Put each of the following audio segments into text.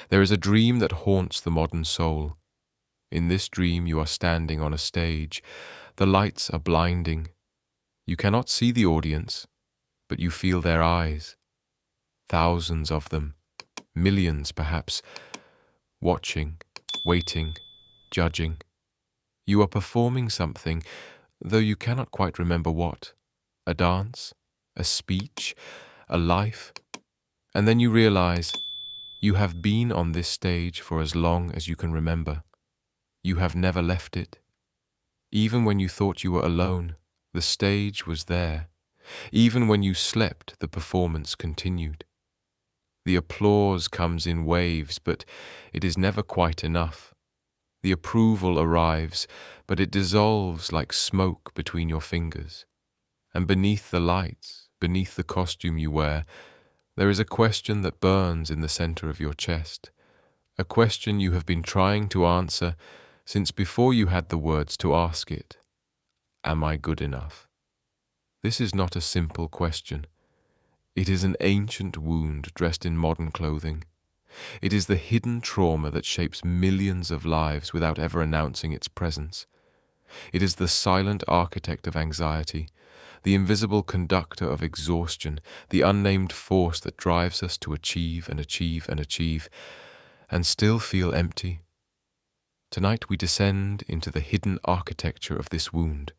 There is a dream that haunts the modern soul. In this dream you are standing on a stage. The lights are blinding. You cannot see the audience, but you feel their eyes. Thousands of them, millions perhaps, watching, waiting, judging. You are performing something, though you cannot quite remember what. A dance, a speech, a life. And then you realize you have been on this stage for as long as you can remember. You have never left it. Even when you thought you were alone, the stage was there. Even when you slept, the performance continued. The applause comes in waves, but it is never quite enough. The approval arrives, but it dissolves like smoke between your fingers. And beneath the lights, beneath the costume you wear, there is a question that burns in the center of your chest. A question you have been trying to answer since before you had the words to ask it. Am I good enough? This is not a simple question. It is an ancient wound dressed in modern clothing. It is the hidden trauma that shapes millions of lives without ever announcing its presence. It is the silent architect of anxiety, the invisible conductor of exhaustion, the unnamed force that drives us to achieve and achieve and achieve, and still feel empty. Tonight we descend into the hidden architecture of this wound.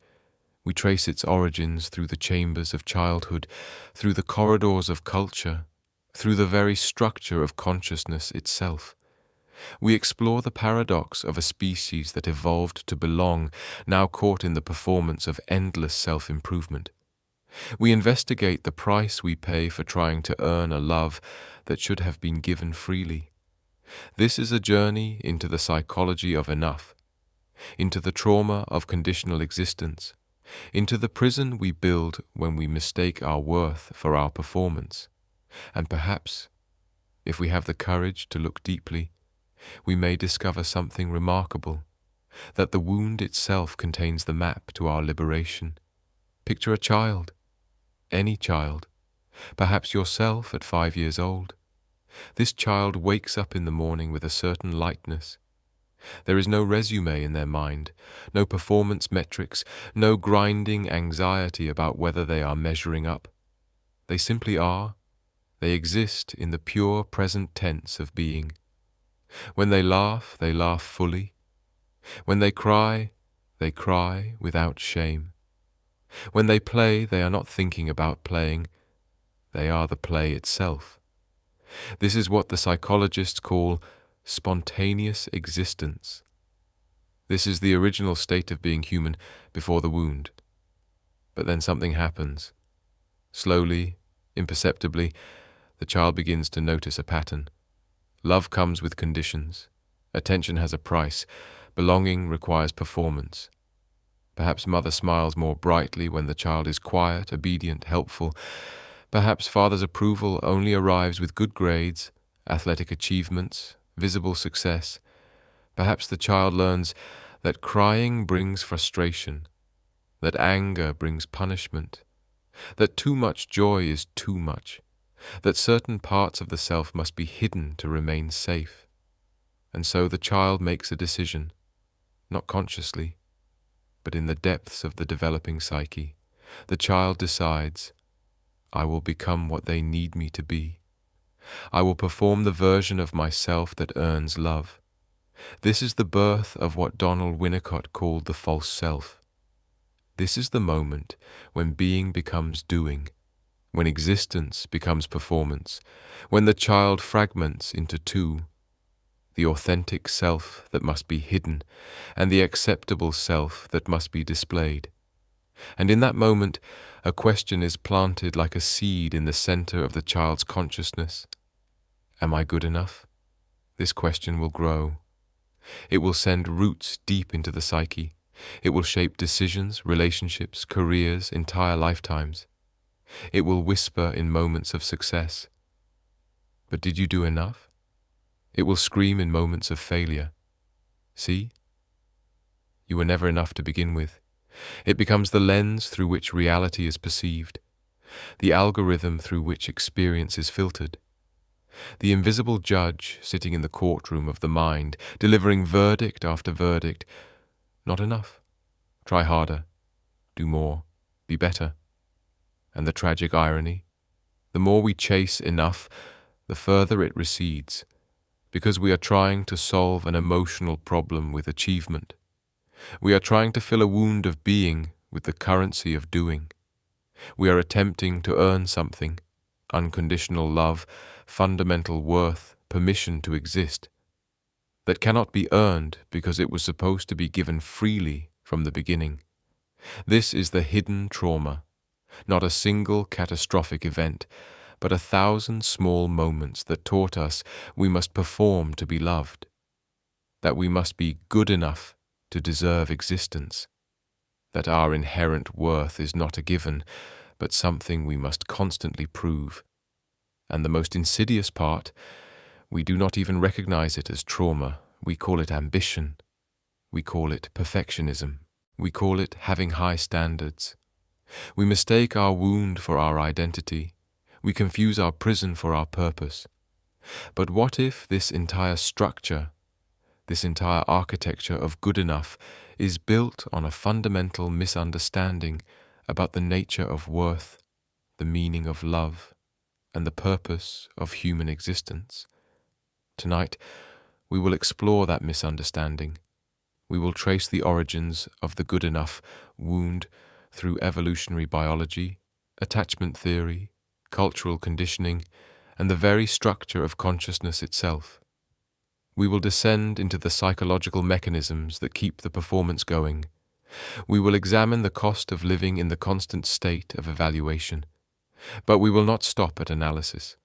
We trace its origins through the chambers of childhood, through the corridors of culture, through the very structure of consciousness itself. We explore the paradox of a species that evolved to belong, now caught in the performance of endless self-improvement. We investigate the price we pay for trying to earn a love that should have been given freely. This is a journey into the psychology of enough, into the trauma of conditional existence, into the prison we build when we mistake our worth for our performance. And perhaps, if we have the courage to look deeply, we may discover something remarkable, that the wound itself contains the map to our liberation. Picture a child, any child, perhaps yourself at 5 years old. This child wakes up in the morning with a certain lightness. There is no resume in their mind, no performance metrics, no grinding anxiety about whether they are measuring up. They simply are. They exist in the pure present tense of being. When they laugh fully. When they cry without shame. When they play, they are not thinking about playing. They are the play itself. This is what the psychologists call spontaneous existence. This is the original state of being human before the wound. But then something happens. Slowly, imperceptibly, the child begins to notice a pattern. Love comes with conditions. Attention has a price. Belonging requires performance. Perhaps mother smiles more brightly when the child is quiet, obedient, helpful. Perhaps father's approval only arrives with good grades, athletic achievements, visible success. Perhaps the child learns that crying brings frustration, that anger brings punishment, that too much joy is too much, that certain parts of the self must be hidden to remain safe. And so the child makes a decision, not consciously, but in the depths of the developing psyche. The child decides, I will become what they need me to be. I will perform the version of myself that earns love. This is the birth of what Donald Winnicott called the false self. This is the moment when being becomes doing, when existence becomes performance, when the child fragments into two, the authentic self that must be hidden and the acceptable self that must be displayed. And in that moment, a question is planted like a seed in the center of the child's consciousness. Am I good enough? This question will grow. It will send roots deep into the psyche. It will shape decisions, relationships, careers, entire lifetimes. It will whisper in moments of success. But did you do enough? It will scream in moments of failure. See? You were never enough to begin with. It becomes the lens through which reality is perceived, the algorithm through which experience is filtered. The invisible judge sitting in the courtroom of the mind, delivering verdict after verdict. Not enough. Try harder. Do more. Be better. And the tragic irony? The more we chase enough, the further it recedes, because we are trying to solve an emotional problem with achievement. We are trying to fill a wound of being with the currency of doing. We are attempting to earn something, unconditional love, fundamental worth, permission to exist, that cannot be earned because it was supposed to be given freely from the beginning. This is the hidden trauma, not a single catastrophic event, but 1,000 small moments that taught us we must perform to be loved, that we must be good enough to deserve existence, that our inherent worth is not a given, but something we must constantly prove. And the most insidious part, we do not even recognize it as trauma. We call it ambition. We call it perfectionism. We call it having high standards. We mistake our wound for our identity. We confuse our prison for our purpose. But what if this entire structure, this entire architecture of good enough, is built on a fundamental misunderstanding about the nature of worth, the meaning of love, and the purpose of human existence? Tonight, we will explore that misunderstanding. We will trace the origins of the good enough wound through evolutionary biology, attachment theory, cultural conditioning, and the very structure of consciousness itself. We will descend into the psychological mechanisms that keep the performance going. We will examine the cost of living in the constant state of evaluation. But we will not stop at analysis.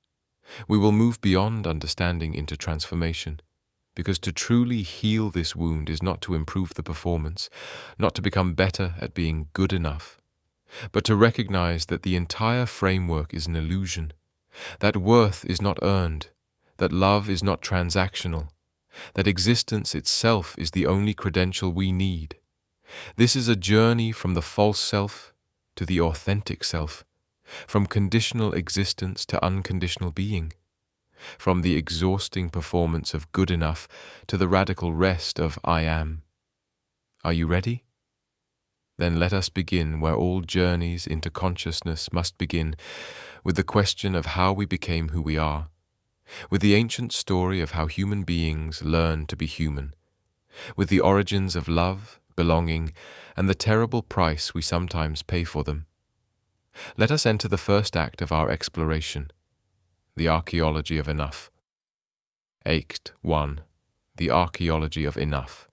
We will move beyond understanding into transformation, because to truly heal this wound is not to improve the performance, not to become better at being good enough, but to recognize that the entire framework is an illusion, that worth is not earned, that love is not transactional, that existence itself is the only credential we need. This is a journey from the false self to the authentic self, from conditional existence to unconditional being, from the exhausting performance of good enough to the radical rest of I am. Are you ready? Then let us begin where all journeys into consciousness must begin, with the question of how we became who we are, with the ancient story of how human beings learn to be human, with the origins of love, belonging, and the terrible price we sometimes pay for them. Let us enter the first act of our exploration, the archaeology of enough. Act 1. The archaeology of enough.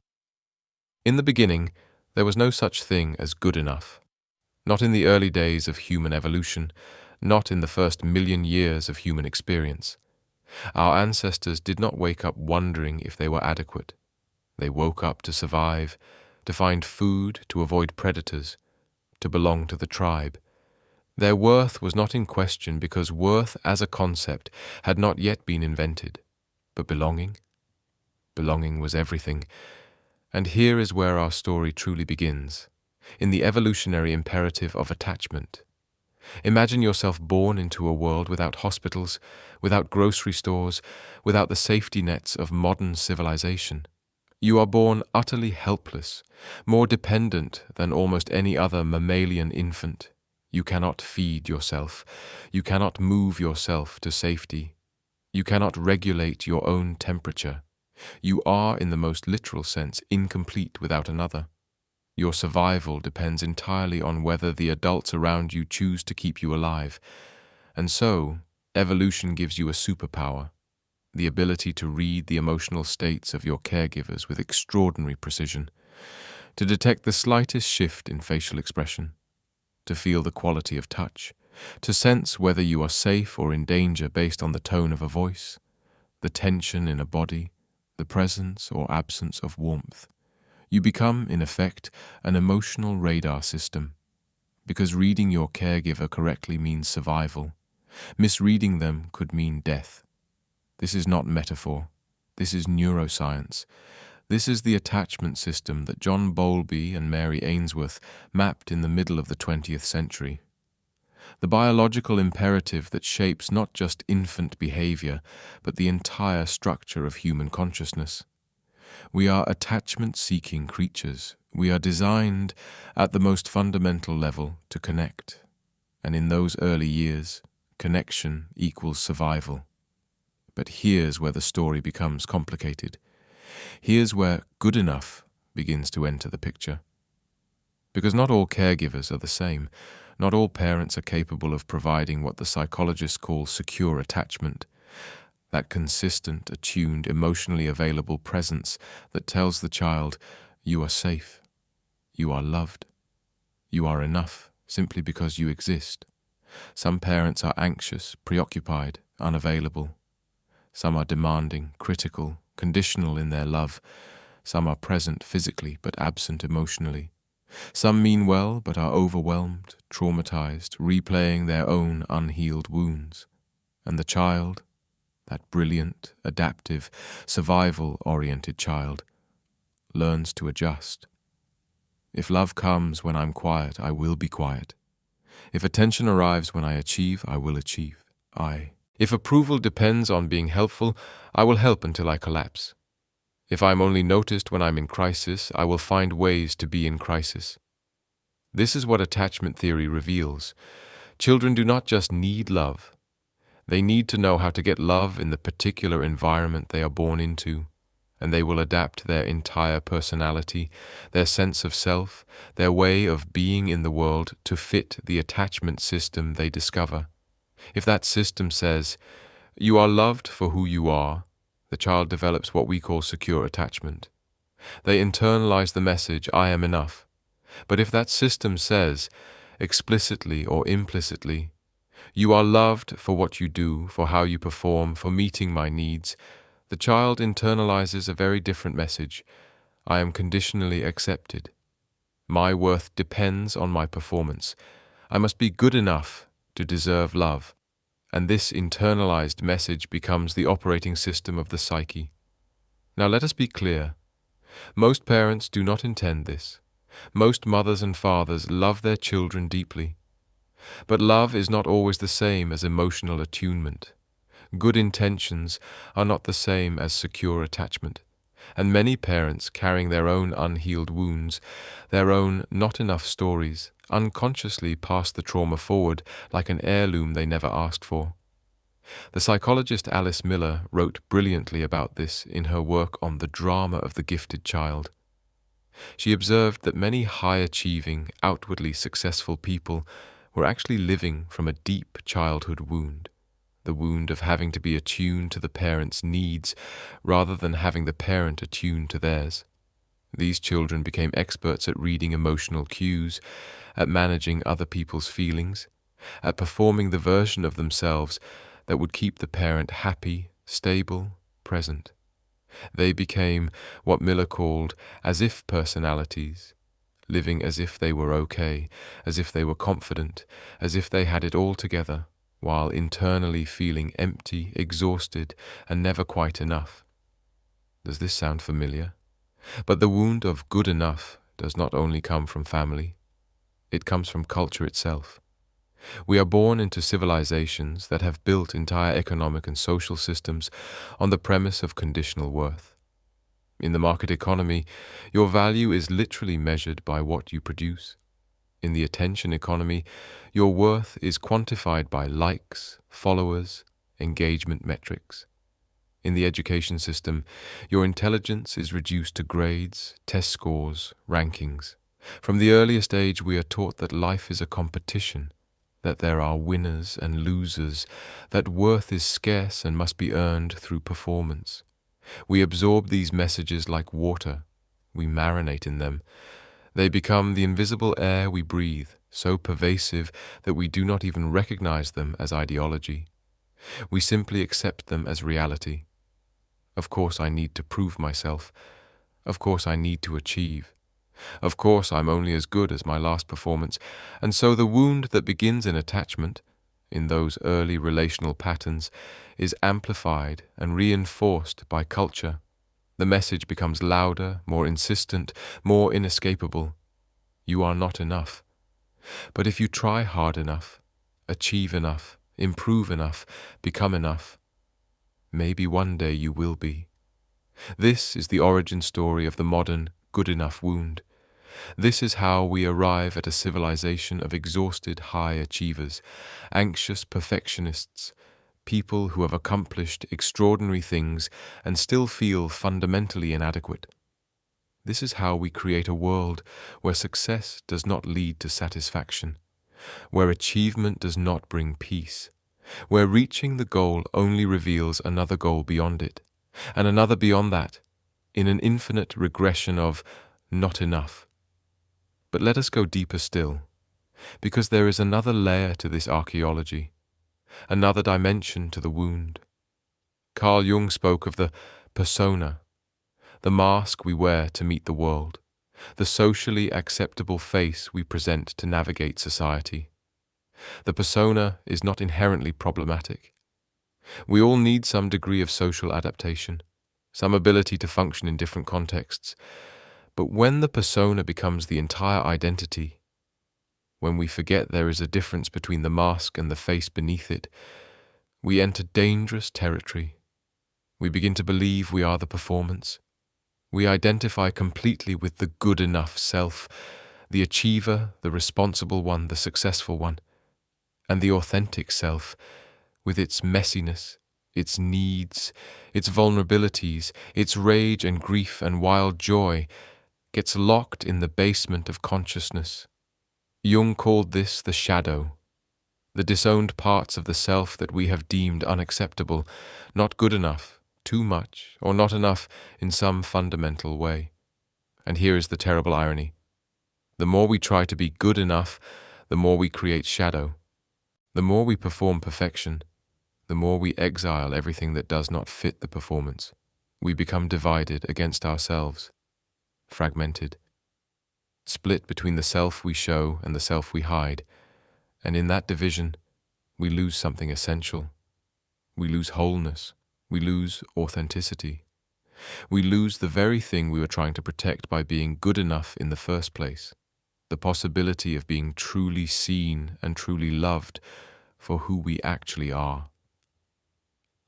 In the beginning, there was no such thing as good enough. Not in the early days of human evolution, not in the first 1,000,000 years of human experience. Our ancestors did not wake up wondering if they were adequate. They woke up to survive, to find food, to avoid predators, to belong to the tribe. Their worth was not in question because worth as a concept had not yet been invented. But belonging? Belonging was everything. And here is where our story truly begins, in the evolutionary imperative of attachment. Imagine yourself born into a world without hospitals, without grocery stores, without the safety nets of modern civilization. You are born utterly helpless, more dependent than almost any other mammalian infant. You cannot feed yourself. You cannot move yourself to safety. You cannot regulate your own temperature. You are, in the most literal sense, incomplete without another. Your survival depends entirely on whether the adults around you choose to keep you alive. And so, evolution gives you a superpower, the ability to read the emotional states of your caregivers with extraordinary precision, to detect the slightest shift in facial expression, to feel the quality of touch, to sense whether you are safe or in danger based on the tone of a voice, the tension in a body, the presence or absence of warmth. You become, in effect, an emotional radar system, because reading your caregiver correctly means survival. Misreading them could mean death. This is not metaphor. This is neuroscience. This is the attachment system that John Bowlby and Mary Ainsworth mapped in the middle of the 20th century. the biological imperative that shapes not just infant behavior, but the entire structure of human consciousness. We are attachment-seeking creatures. We are designed at the most fundamental level to connect. And in those early years, connection equals survival. But here's where the story becomes complicated. Here's where good enough begins to enter the picture. Because not all caregivers are the same. Not all parents are capable of providing what the psychologists call secure attachment, that consistent, attuned, emotionally available presence that tells the child, you are safe, you are loved, you are enough simply because you exist. Some parents are anxious, preoccupied, unavailable. Some are demanding, critical, conditional in their love. Some are present physically but absent emotionally. Some mean well but are overwhelmed, traumatized, replaying their own unhealed wounds. And the child, that brilliant, adaptive, survival-oriented child, learns to adjust. If love comes when I'm quiet, I will be quiet. If attention arrives when I achieve, I will achieve. If approval depends on being helpful, I will help until I collapse. If I'm only noticed when I'm in crisis, I will find ways to be in crisis. This is what attachment theory reveals. Children do not just need love. They need to know how to get love in the particular environment they are born into, and they will adapt their entire personality, their sense of self, their way of being in the world to fit the attachment system they discover. If that system says, you are loved for who you are, the child develops what we call secure attachment. They internalize the message, I am enough. But if that system says, explicitly or implicitly, you are loved for what you do, for how you perform, for meeting my needs, the child internalizes a very different message. I am conditionally accepted. My worth depends on my performance. I must be good enough to deserve love. And this internalized message becomes the operating system of the psyche. Now let us be clear. Most parents do not intend this. Most mothers and fathers love their children deeply. But love is not always the same as emotional attunement. Good intentions are not the same as secure attachment. And many parents, carrying their own unhealed wounds, their own not enough stories, unconsciously pass the trauma forward like an heirloom they never asked for. The psychologist Alice Miller wrote brilliantly about this in her work on the drama of the gifted child. She observed that many high-achieving, outwardly successful people were actually living from a deep childhood wound, the wound of having to be attuned to the parent's needs rather than having the parent attuned to theirs. These children became experts at reading emotional cues, at managing other people's feelings, at performing the version of themselves that would keep the parent happy, stable, present. They became what Miller called as-if personalities, living as if they were okay, as if they were confident, as if they had it all together, while internally feeling empty, exhausted, and never quite enough. Does this sound familiar? But the wound of good enough does not only come from family. It comes from culture itself. We are born into civilizations that have built entire economic and social systems on the premise of conditional worth. In the market economy, your value is literally measured by what you produce. In the attention economy, your worth is quantified by likes, followers, engagement metrics. In the education system, your intelligence is reduced to grades, test scores, rankings. From the earliest age, we are taught that life is a competition, that there are winners and losers, that worth is scarce and must be earned through performance. We absorb these messages like water. We marinate in them. They become the invisible air we breathe, so pervasive that we do not even recognize them as ideology. We simply accept them as reality. Of course I need to prove myself. Of course I need to achieve. Of course I'm only as good as my last performance. And so the wound that begins in attachment, in those early relational patterns, is amplified and reinforced by culture. The message becomes louder, more insistent, more inescapable. You are not enough. But if you try hard enough, achieve enough, improve enough, become enough. Maybe one day you will be. This is the origin story of the modern good enough wound. This is how we arrive at a civilization of exhausted high achievers, anxious perfectionists, people who have accomplished extraordinary things and still feel fundamentally inadequate. This is how we create a world where success does not lead to satisfaction, where achievement does not bring peace, where reaching the goal only reveals another goal beyond it, and another beyond that, in an infinite regression of not enough. But let us go deeper still, because there is another layer to this archaeology, another dimension to the wound. Carl Jung spoke of the persona, the mask we wear to meet the world, the socially acceptable face we present to navigate society. The persona is not inherently problematic. We all need some degree of social adaptation, some ability to function in different contexts. But when the persona becomes the entire identity, when we forget there is a difference between the mask and the face beneath it, we enter dangerous territory. We begin to believe we are the performance. We identify completely with the good enough self, the achiever, the responsible one, the successful one, and the authentic self, with its messiness, its needs, its vulnerabilities, its rage and grief and wild joy, gets locked in the basement of consciousness. Jung called this the shadow, the disowned parts of the self that we have deemed unacceptable, not good enough, too much, or not enough in some fundamental way. And here is the terrible irony. The more we try to be good enough, the more we create shadow. The more we perform perfection, the more we exile everything that does not fit the performance. We become divided against ourselves, fragmented, split between the self we show and the self we hide, and in that division, we lose something essential. We lose wholeness. We lose authenticity. We lose the very thing we were trying to protect by being good enough in the first place, the possibility of being truly seen and truly loved for who we actually are.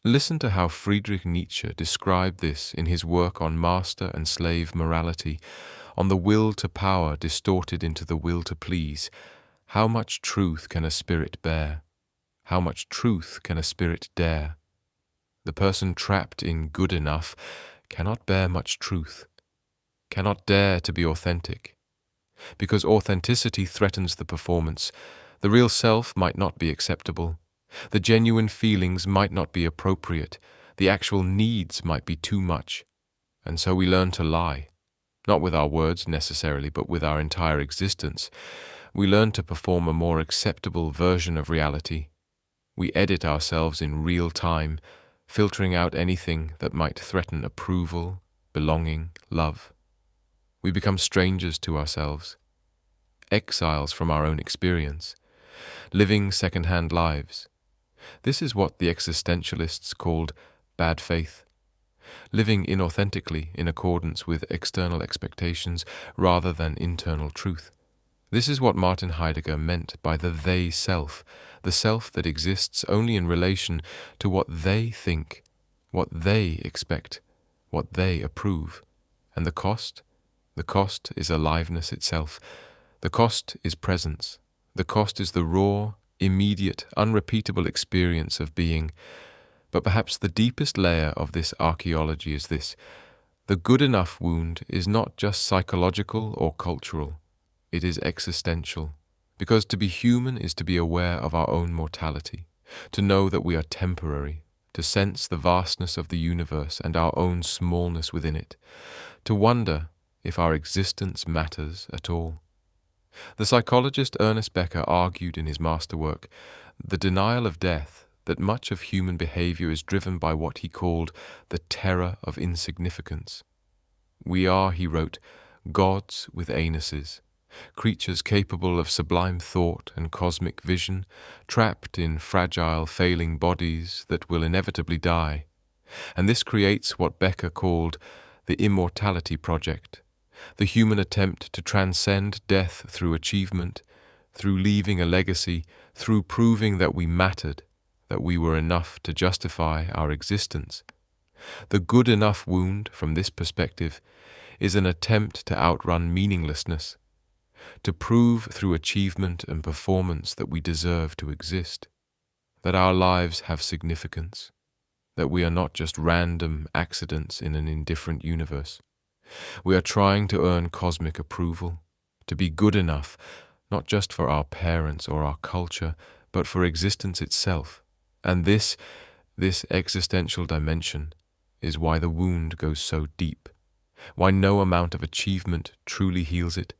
Listen to how Friedrich Nietzsche described this in his work on master and slave morality, on the will to power distorted into the will to please. How much truth can a spirit bear? How much truth can a spirit dare? The person trapped in good enough cannot bear much truth, cannot dare to be authentic. Because authenticity threatens the performance, the real self might not be acceptable. The genuine feelings might not be appropriate, the actual needs might be too much, and so we learn to lie, not with our words necessarily, but with our entire existence. We learn to perform a more acceptable version of reality. We edit ourselves in real time, filtering out anything that might threaten approval, belonging, love. We become strangers to ourselves, exiles from our own experience, living second-hand lives. This is what the existentialists called bad faith, living inauthentically in accordance with external expectations rather than internal truth. This is what Martin Heidegger meant by the they self, the self that exists only in relation to what they think, what they expect, what they approve. And the cost? The cost is aliveness itself. The cost is presence. The cost is the raw, immediate, unrepeatable experience of being. But perhaps the deepest layer of this archaeology is this: the good enough wound is not just psychological or cultural, it is existential. Because to be human is to be aware of our own mortality, to know that we are temporary, to sense the vastness of the universe and our own smallness within it, to wonder if our existence matters at all. The psychologist Ernest Becker argued in his masterwork, The Denial of Death, that much of human behavior is driven by what he called the terror of insignificance. We are, he wrote, gods with anuses, creatures capable of sublime thought and cosmic vision, trapped in fragile, failing bodies that will inevitably die. And this creates what Becker called the immortality project, the human attempt to transcend death through achievement, through leaving a legacy, through proving that we mattered, that we were enough to justify our existence. The good enough wound, from this perspective, is an attempt to outrun meaninglessness, to prove through achievement and performance that we deserve to exist, that our lives have significance, that we are not just random accidents in an indifferent universe. We are trying to earn cosmic approval, to be good enough, not just for our parents or our culture, but for existence itself. And this existential dimension is why the wound goes so deep, why no amount of achievement truly heals it,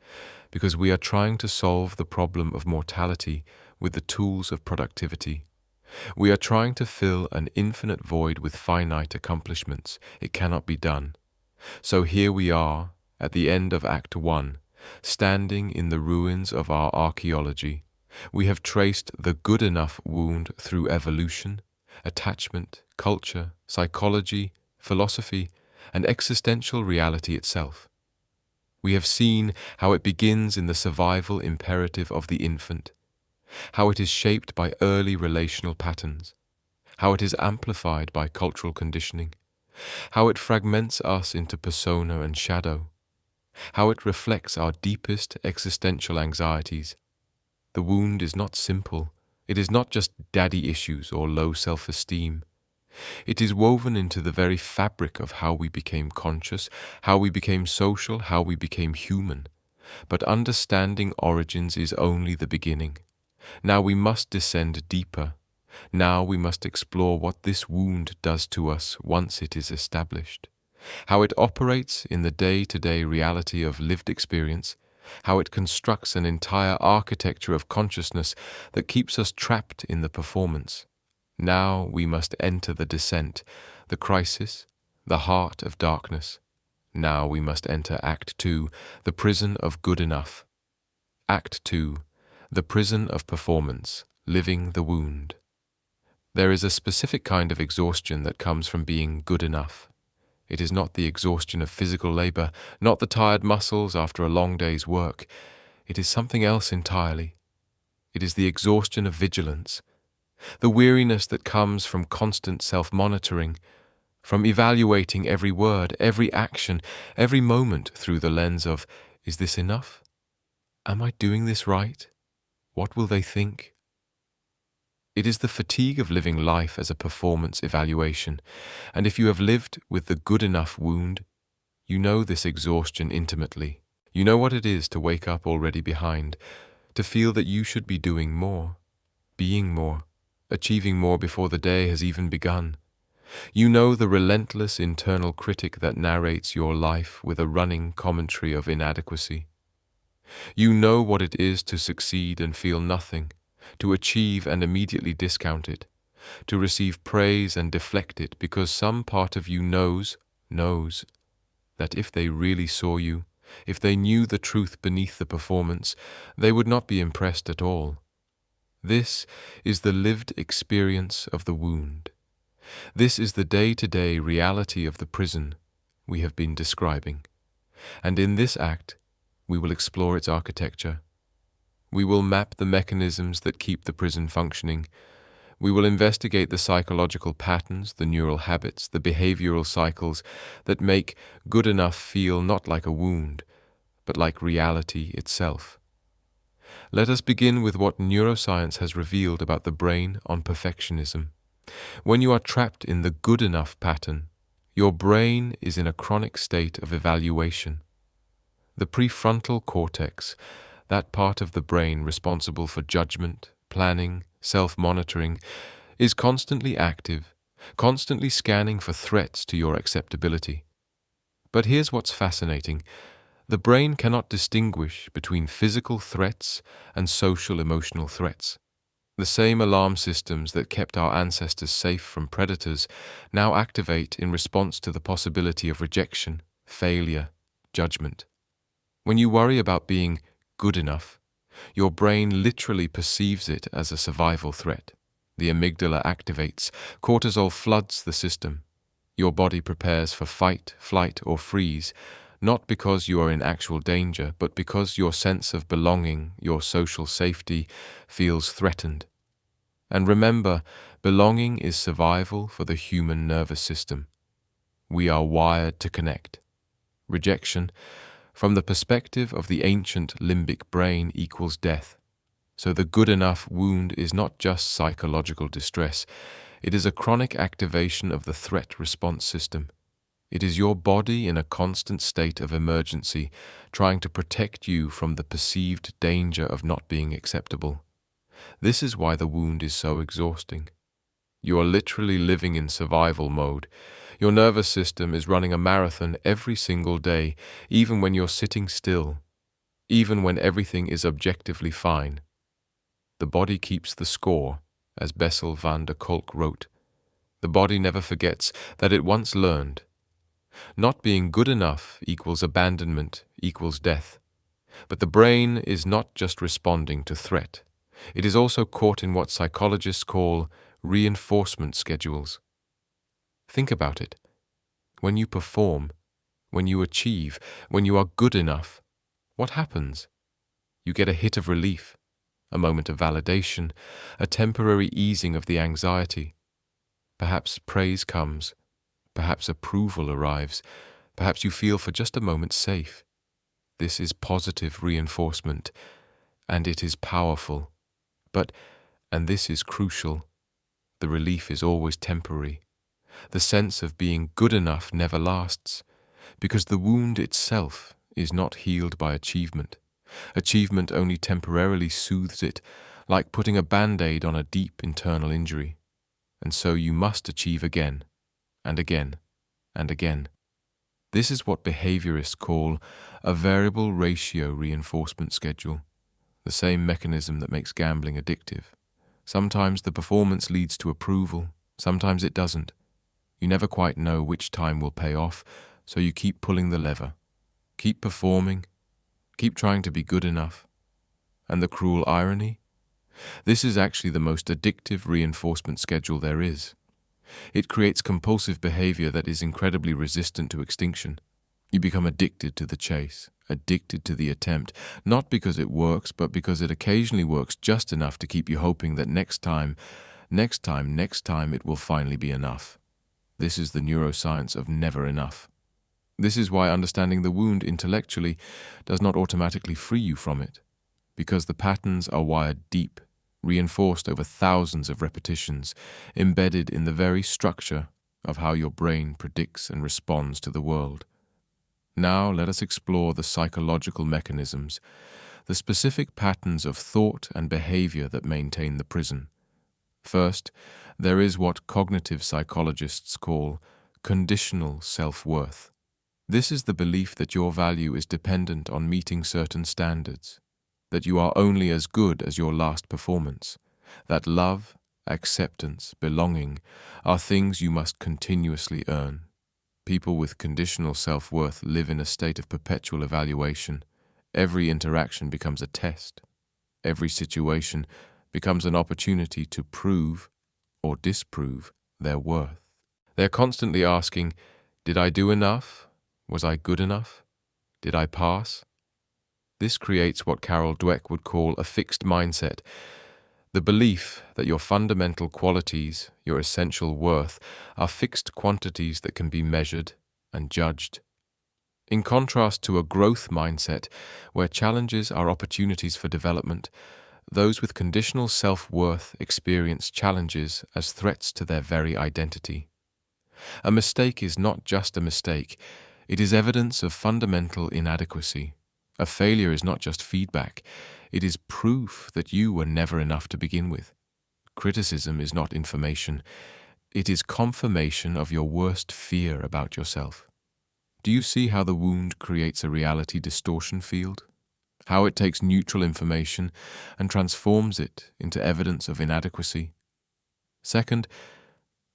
because we are trying to solve the problem of mortality with the tools of productivity. We are trying to fill an infinite void with finite accomplishments. It cannot be done. So here we are, at the end of Act 1, standing in the ruins of our archaeology. We have traced the good enough wound through evolution, attachment, culture, psychology, philosophy, and existential reality itself. We have seen how it begins in the survival imperative of the infant, how it is shaped by early relational patterns, how it is amplified by cultural conditioning, how it fragments us into persona and shadow, how it reflects our deepest existential anxieties. The wound is not simple. It is not just daddy issues or low self-esteem. It is woven into the very fabric of how we became conscious, how we became social, how we became human. But understanding origins is only the beginning. Now we must descend deeper. Now we must explore what this wound does to us once it is established, how it operates in the day-to-day reality of lived experience, how it constructs an entire architecture of consciousness that keeps us trapped in the performance. Now we must enter the descent, the crisis, the heart of darkness. Now we must enter Act 2, the prison of good enough. Act 2, the prison of performance, living the wound. There is a specific kind of exhaustion that comes from being good enough. It is not the exhaustion of physical labor, not the tired muscles after a long day's work. It is something else entirely. It is the exhaustion of vigilance, the weariness that comes from constant self-monitoring, from evaluating every word, every action, every moment through the lens of, is this enough? Am I doing this right? What will they think? It is the fatigue of living life as a performance evaluation, and if you have lived with the good enough wound, you know this exhaustion intimately. You know what it is to wake up already behind, to feel that you should be doing more, being more, achieving more before the day has even begun. You know the relentless internal critic that narrates your life with a running commentary of inadequacy. You know what it is to succeed and feel nothing, to achieve and immediately discount it, to receive praise and deflect it because some part of you knows that if they really saw you, if they knew the truth beneath the performance, they would not be impressed at all. This is the lived experience of the wound. This is the day-to-day reality of the prison we have been describing. And in this act, we will explore its architecture. We will map the mechanisms that keep the prison functioning. We will investigate the psychological patterns, the neural habits, the behavioral cycles that make good enough feel not like a wound, but like reality itself. Let us begin with what neuroscience has revealed about the brain on perfectionism. When you are trapped in the good enough pattern, your brain is in a chronic state of evaluation. The prefrontal cortex, that part of the brain responsible for judgment, planning, self-monitoring, is constantly active, constantly scanning for threats to your acceptability. But here's what's fascinating. The brain cannot distinguish between physical threats and social emotional threats. The same alarm systems that kept our ancestors safe from predators now activate in response to the possibility of rejection, failure, judgment. When you worry about being good enough, your brain literally perceives it as a survival threat. The amygdala activates, cortisol floods the system. Your body prepares for fight, flight, or freeze, not because you are in actual danger, but because your sense of belonging, your social safety, feels threatened. And remember, belonging is survival for the human nervous system. We are wired to connect. Rejection, from the perspective of the ancient limbic brain, equals death. So the good enough wound is not just psychological distress, it is a chronic activation of the threat response system. It is your body in a constant state of emergency, trying to protect you from the perceived danger of not being acceptable. This is why the wound is so exhausting. You are literally living in survival mode. Your nervous system is running a marathon every single day, even when you're sitting still, even when everything is objectively fine. The body keeps the score, as Bessel van der Kolk wrote. The body never forgets that it once learned. Not being good enough equals abandonment, equals death. But the brain is not just responding to threat. It is also caught in what psychologists call reinforcement schedules. Think about it. When you perform, when you achieve, when you are good enough, what happens? You get a hit of relief, a moment of validation, a temporary easing of the anxiety. Perhaps praise comes, perhaps approval arrives, perhaps you feel for just a moment safe. This is positive reinforcement, and it is powerful. But, and this is crucial, the relief is always temporary. The sense of being good enough never lasts, because the wound itself is not healed by achievement. Achievement only temporarily soothes it, like putting a band-aid on a deep internal injury. And so you must achieve again, and again, and again. This is what behaviorists call a variable ratio reinforcement schedule, the same mechanism that makes gambling addictive. Sometimes the performance leads to approval, sometimes it doesn't. You never quite know which time will pay off, so you keep pulling the lever. Keep performing, keep trying to be good enough. And the cruel irony? This is actually the most addictive reinforcement schedule there is. It creates compulsive behavior that is incredibly resistant to extinction. You become addicted to the chase, addicted to the attempt, not because it works, but because it occasionally works just enough to keep you hoping that next time, it will finally be enough. This is the neuroscience of never enough. This is why understanding the wound intellectually does not automatically free you from it, because the patterns are wired deep, reinforced over thousands of repetitions, embedded in the very structure of how your brain predicts and responds to the world. Now let us explore the psychological mechanisms, the specific patterns of thought and behavior that maintain the prison. First, there is what cognitive psychologists call conditional self-worth. This is the belief that your value is dependent on meeting certain standards, that you are only as good as your last performance, that love, acceptance, belonging are things you must continuously earn. People with conditional self-worth live in a state of perpetual evaluation. Every interaction becomes a test. Every situation becomes an opportunity to prove or disprove their worth. They're constantly asking, did I do enough? Was I good enough? Did I pass? This creates what Carol Dweck would call a fixed mindset, the belief that your fundamental qualities, your essential worth, are fixed quantities that can be measured and judged. In contrast to a growth mindset, where challenges are opportunities for development, those with conditional self-worth experience challenges as threats to their very identity. A mistake is not just a mistake, it is evidence of fundamental inadequacy. A failure is not just feedback, it is proof that you were never enough to begin with. Criticism is not information, it is confirmation of your worst fear about yourself. Do you see how the wound creates a reality distortion field? How it takes neutral information and transforms it into evidence of inadequacy? Second,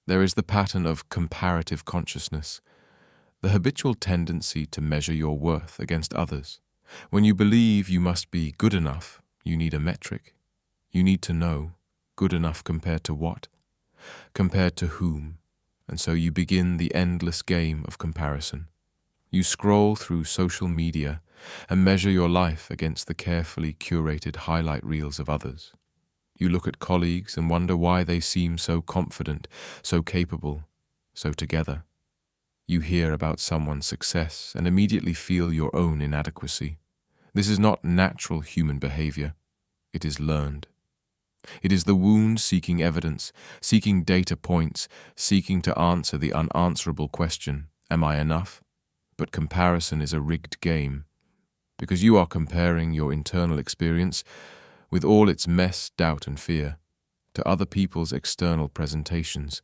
there is the pattern of comparative consciousness, the habitual tendency to measure your worth against others. When you believe you must be good enough, you need a metric. You need to know, good enough compared to what? Compared to whom? And so you begin the endless game of comparison. You scroll through social media and measure your life against the carefully curated highlight reels of others. You look at colleagues and wonder why they seem so confident, so capable, so together. You hear about someone's success and immediately feel your own inadequacy. This is not natural human behavior. It is learned. It is the wound seeking evidence, seeking data points, seeking to answer the unanswerable question, am I enough? But comparison is a rigged game, because you are comparing your internal experience with all its mess, doubt, and fear to other people's external presentations.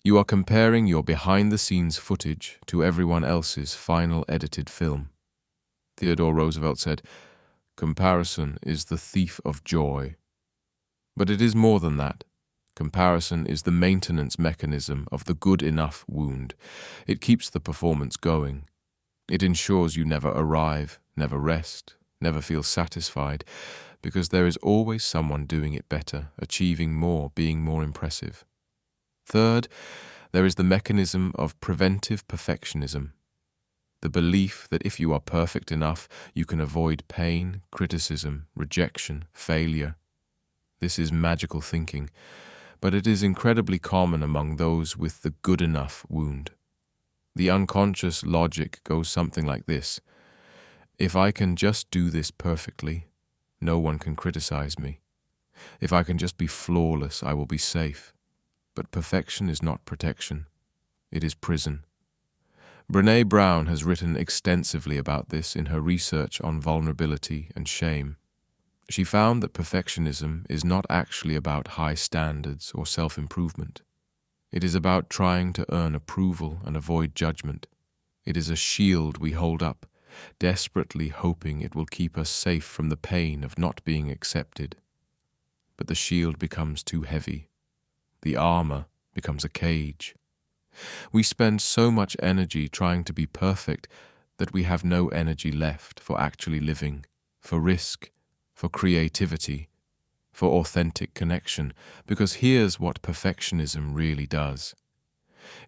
You are comparing your behind-the-scenes footage to everyone else's final edited film. Theodore Roosevelt said, "Comparison is the thief of joy." But it is more than that. Comparison is the maintenance mechanism of the good enough wound. It keeps the performance going. It ensures you never arrive, never rest, never feel satisfied, because there is always someone doing it better, achieving more, being more impressive. Third, there is the mechanism of preventive perfectionism. The belief that if you are perfect enough, you can avoid pain, criticism, rejection, failure. This is magical thinking, but it is incredibly common among those with the good enough wound. The unconscious logic goes something like this: if I can just do this perfectly, no one can criticize me. If I can just be flawless, I will be safe. But perfection is not protection. It is prison. Brené Brown has written extensively about this in her research on vulnerability and shame. She found that perfectionism is not actually about high standards or self-improvement. It is about trying to earn approval and avoid judgment. It is a shield we hold up, desperately hoping it will keep us safe from the pain of not being accepted. But the shield becomes too heavy. The armor becomes a cage. We spend so much energy trying to be perfect that we have no energy left for actually living, for risk, for creativity, for authentic connection, because here's what perfectionism really does.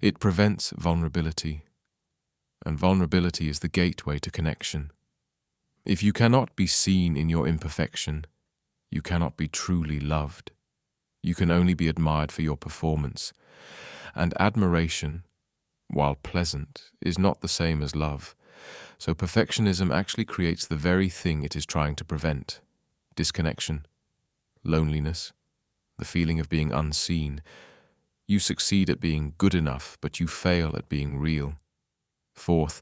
It prevents vulnerability, and vulnerability is the gateway to connection. If you cannot be seen in your imperfection, you cannot be truly loved. You can only be admired for your performance, and admiration, while pleasant, is not the same as love. So perfectionism actually creates the very thing it is trying to prevent: disconnection, loneliness, the feeling of being unseen. You succeed at being good enough, but you fail at being real. Fourth,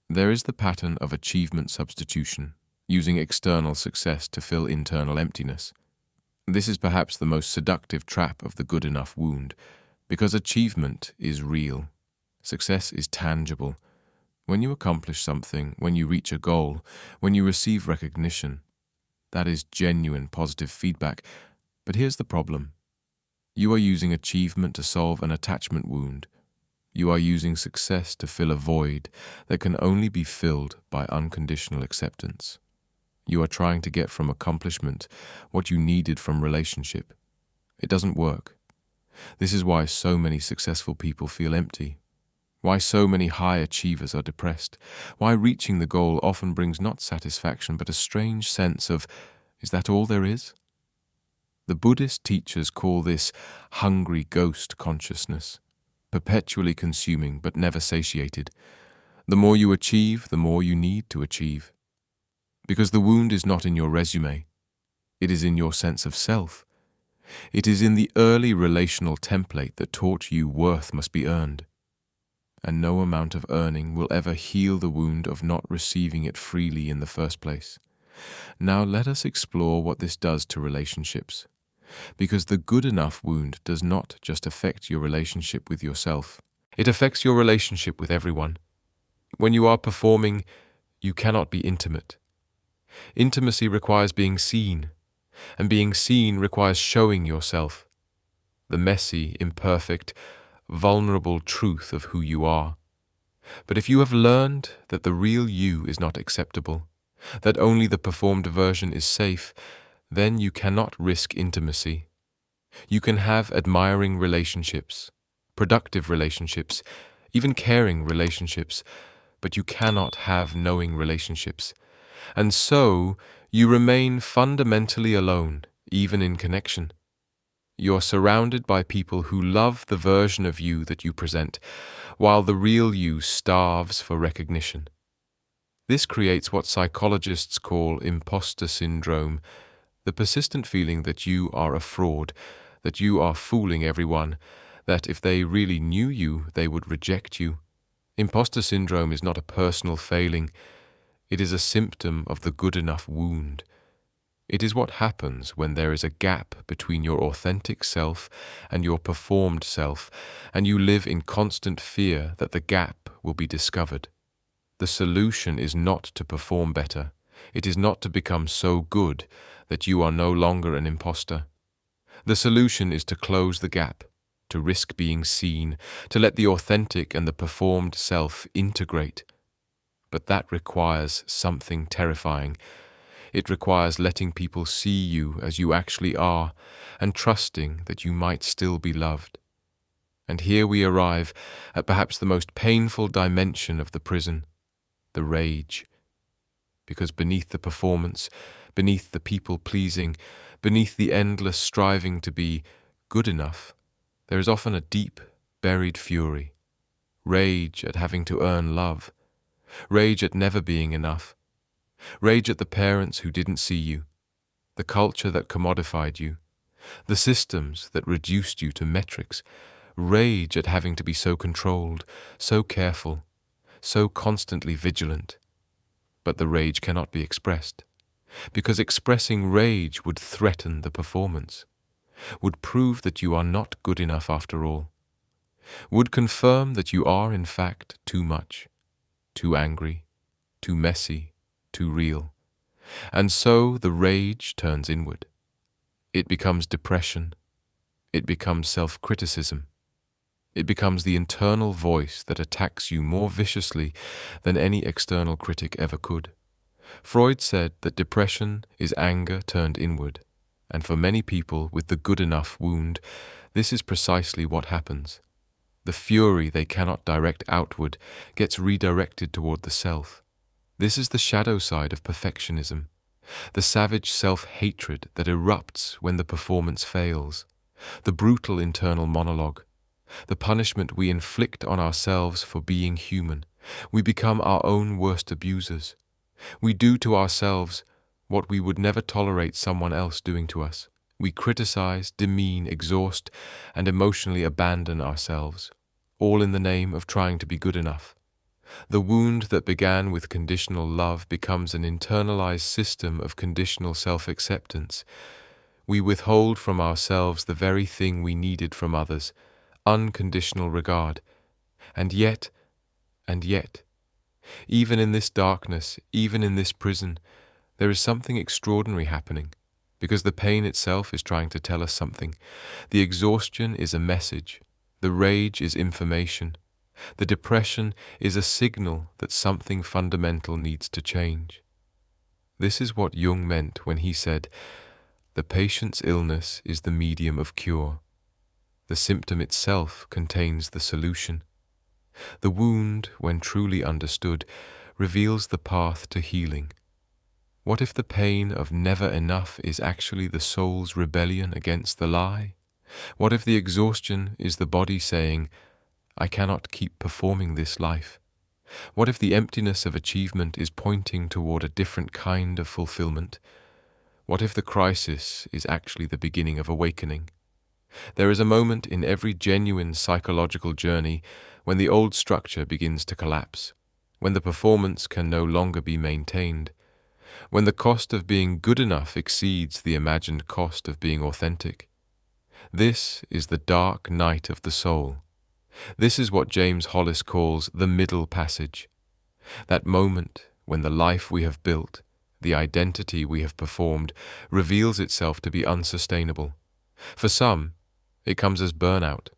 there is the pattern of achievement substitution, using external success to fill internal emptiness. This is perhaps the most seductive trap of the good enough wound, because achievement is real. Success is tangible. When you accomplish something, when you reach a goal, when you receive recognition, that is genuine positive feedback. But here's the problem. You are using achievement to solve an attachment wound. You are using success to fill a void that can only be filled by unconditional acceptance. You are trying to get from accomplishment what you needed from relationship. It doesn't work. This is why so many successful people feel empty. Why so many high achievers are depressed. Why reaching the goal often brings not satisfaction but a strange sense of, is that all there is? The Buddhist teachers call this hungry ghost consciousness, perpetually consuming but never satiated. The more you achieve, the more you need to achieve. Because the wound is not in your resume. It is in your sense of self. It is in the early relational template that taught you worth must be earned. And no amount of earning will ever heal the wound of not receiving it freely in the first place. Now let us explore what this does to relationships. Because the good enough wound does not just affect your relationship with yourself. It affects your relationship with everyone. When you are performing, you cannot be intimate. Intimacy requires being seen, and being seen requires showing yourself. The messy, imperfect, vulnerable truth of who you are. But if you have learned that the real you is not acceptable, that only the performed version is safe, then you cannot risk intimacy. You can have admiring relationships, productive relationships, even caring relationships, but you cannot have knowing relationships. And so, you remain fundamentally alone, even in connection. You're surrounded by people who love the version of you that you present, while the real you starves for recognition. This creates what psychologists call imposter syndrome, the persistent feeling that you are a fraud, that you are fooling everyone, that if they really knew you, they would reject you. Imposter syndrome is not a personal failing, it is a symptom of the good enough wound. It is what happens when there is a gap between your authentic self and your performed self, and you live in constant fear that the gap will be discovered. The solution is not to perform better. It is not to become so good that you are no longer an imposter. The solution is to close the gap, to risk being seen, to let the authentic and the performed self integrate. But that requires something terrifying. It requires letting people see you as you actually are and trusting that you might still be loved. And here we arrive at perhaps the most painful dimension of the prison, the rage. Because beneath the performance, beneath the people-pleasing, beneath the endless striving to be good enough, there is often a deep, buried fury. Rage at having to earn love. Rage at never being enough. Rage at the parents who didn't see you, the culture that commodified you, the systems that reduced you to metrics. Rage at having to be so controlled, so careful, so constantly vigilant. But the rage cannot be expressed, because expressing rage would threaten the performance, would prove that you are not good enough after all, would confirm that you are in fact too much, too angry, too messy, too real. And so the rage turns inward. It becomes depression. It becomes self-criticism. It becomes the internal voice that attacks you more viciously than any external critic ever could. Freud said that depression is anger turned inward, and for many people with the good enough wound, this is precisely what happens. The fury they cannot direct outward gets redirected toward the self. This is the shadow side of perfectionism, the savage self-hatred that erupts when the performance fails, the brutal internal monologue, the punishment we inflict on ourselves for being human. We become our own worst abusers. We do to ourselves what we would never tolerate someone else doing to us. We criticize, demean, exhaust, and emotionally abandon ourselves, all in the name of trying to be good enough. The wound that began with conditional love becomes an internalized system of conditional self-acceptance. We withhold from ourselves the very thing we needed from others, unconditional regard. And yet, even in this darkness, even in this prison, there is something extraordinary happening, because the pain itself is trying to tell us something. The exhaustion is a message. The rage is information. The depression is a signal that something fundamental needs to change. This is what Jung meant when he said, "The patient's illness is the medium of cure. The symptom itself contains the solution. The wound, when truly understood, reveals the path to healing." What if the pain of never enough is actually the soul's rebellion against the lie? What if the exhaustion is the body saying, "I cannot keep performing this life"? What if the emptiness of achievement is pointing toward a different kind of fulfillment? What if the crisis is actually the beginning of awakening? There is a moment in every genuine psychological journey when the old structure begins to collapse, when the performance can no longer be maintained, when the cost of being good enough exceeds the imagined cost of being authentic. This is the dark night of the soul. This is what James Hollis calls the middle passage. That moment when the life we have built, the identity we have performed, reveals itself to be unsustainable. For some, it comes as burnout.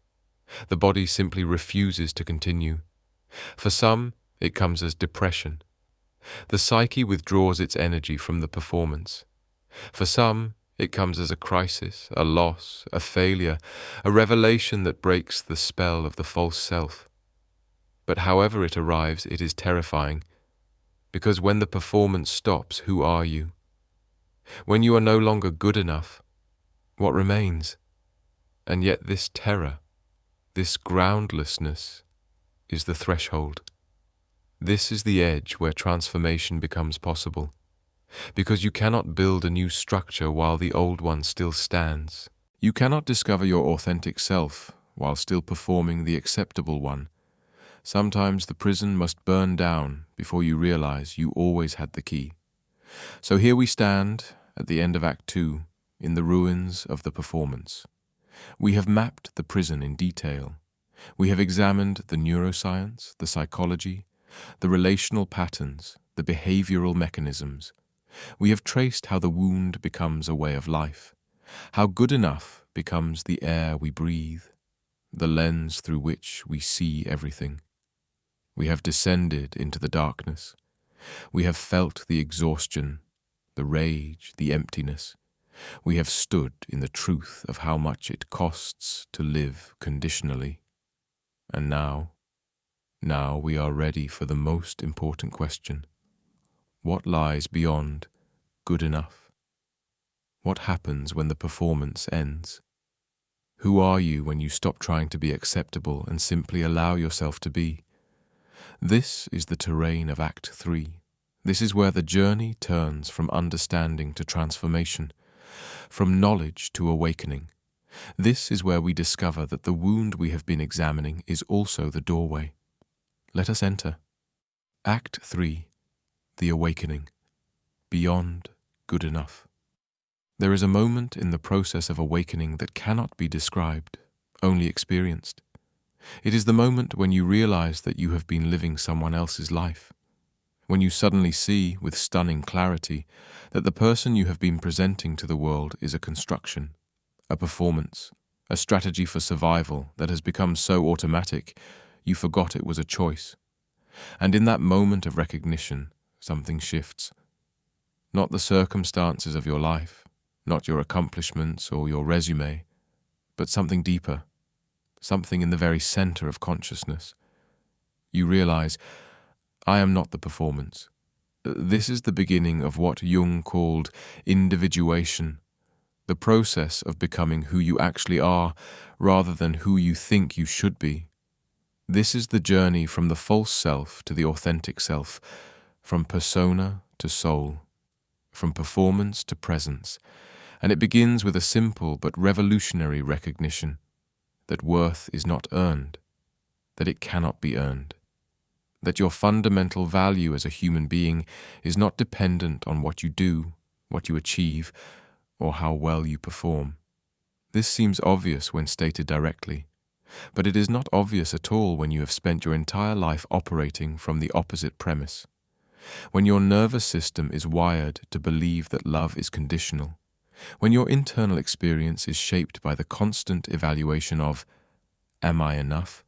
The body simply refuses to continue. For some, it comes as depression. The psyche withdraws its energy from the performance. For some, it comes as a crisis, a loss, a failure, a revelation that breaks the spell of the false self. But however it arrives, it is terrifying, because when the performance stops, who are you? When you are no longer good enough, what remains? And yet this terror, this groundlessness, is the threshold. This is the edge where transformation becomes possible, because you cannot build a new structure while the old one still stands. You cannot discover your authentic self while still performing the acceptable one. Sometimes the prison must burn down before you realize you always had the key. So here we stand at the end of Act 2, in the ruins of the performance. We have mapped the prison in detail. We have examined the neuroscience, the psychology, the relational patterns, the behavioral mechanisms. We have traced how the wound becomes a way of life, how good enough becomes the air we breathe, the lens through which we see everything. We have descended into the darkness. We have felt the exhaustion, the rage, the emptiness. We have stood in the truth of how much it costs to live conditionally. And now we are ready for the most important question. What lies beyond good enough? What happens when the performance ends? Who are you when you stop trying to be acceptable and simply allow yourself to be? This is the terrain of Act 3. This is where the journey turns from understanding to transformation, from knowledge to awakening. This is where we discover that the wound we have been examining is also the doorway. Let us enter. Act 3. The Awakening. Beyond good enough. There is a moment in the process of awakening that cannot be described, only experienced. It is the moment when you realize that you have been living someone else's life. When you suddenly see, with stunning clarity, that the person you have been presenting to the world is a construction, a performance, a strategy for survival that has become so automatic you forgot it was a choice. And in that moment of recognition, something shifts. Not the circumstances of your life, not your accomplishments or your resume, but something deeper, something in the very center of consciousness. You realize, I am not the performance. This is the beginning of what Jung called individuation, the process of becoming who you actually are rather than who you think you should be. This is the journey from the false self to the authentic self, from persona to soul, from performance to presence, and it begins with a simple but revolutionary recognition that worth is not earned, that it cannot be earned, that your fundamental value as a human being is not dependent on what you do, what you achieve, or how well you perform. This seems obvious when stated directly, but it is not obvious at all when you have spent your entire life operating from the opposite premise. When your nervous system is wired to believe that love is conditional, when your internal experience is shaped by the constant evaluation of, am I enough?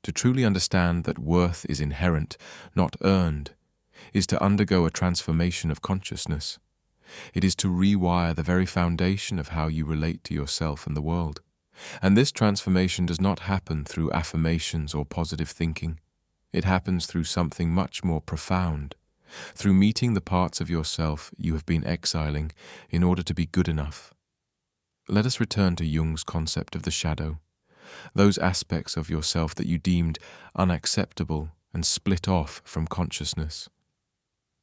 To truly understand that worth is inherent, not earned, is to undergo a transformation of consciousness. It is to rewire the very foundation of how you relate to yourself and the world. And this transformation does not happen through affirmations or positive thinking. It happens through something much more profound, through meeting the parts of yourself you have been exiling in order to be good enough. Let us return to Jung's concept of the shadow, those aspects of yourself that you deemed unacceptable and split off from consciousness.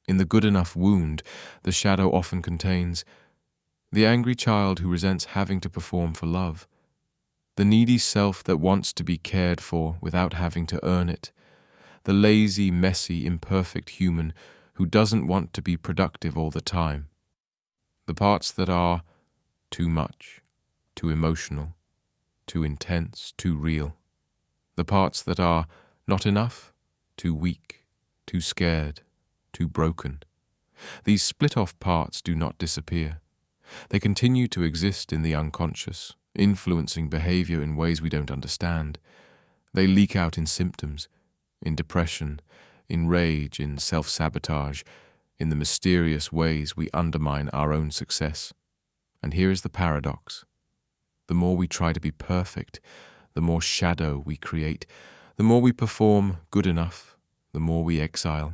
In the good enough wound, the shadow often contains the angry child who resents having to perform for love, the needy self that wants to be cared for without having to earn it, the lazy, messy, imperfect human who doesn't want to be productive all the time, the parts that are too much, too emotional, too intense, too real, the parts that are not enough, too weak, too scared, too broken. These split-off parts do not disappear. They continue to exist in the unconscious, influencing behavior in ways we don't understand. They leak out in symptoms, in depression, in rage, in self-sabotage, in the mysterious ways we undermine our own success. And here is the paradox. The more we try to be perfect, the more shadow we create, The more we perform good enough, the more we exile.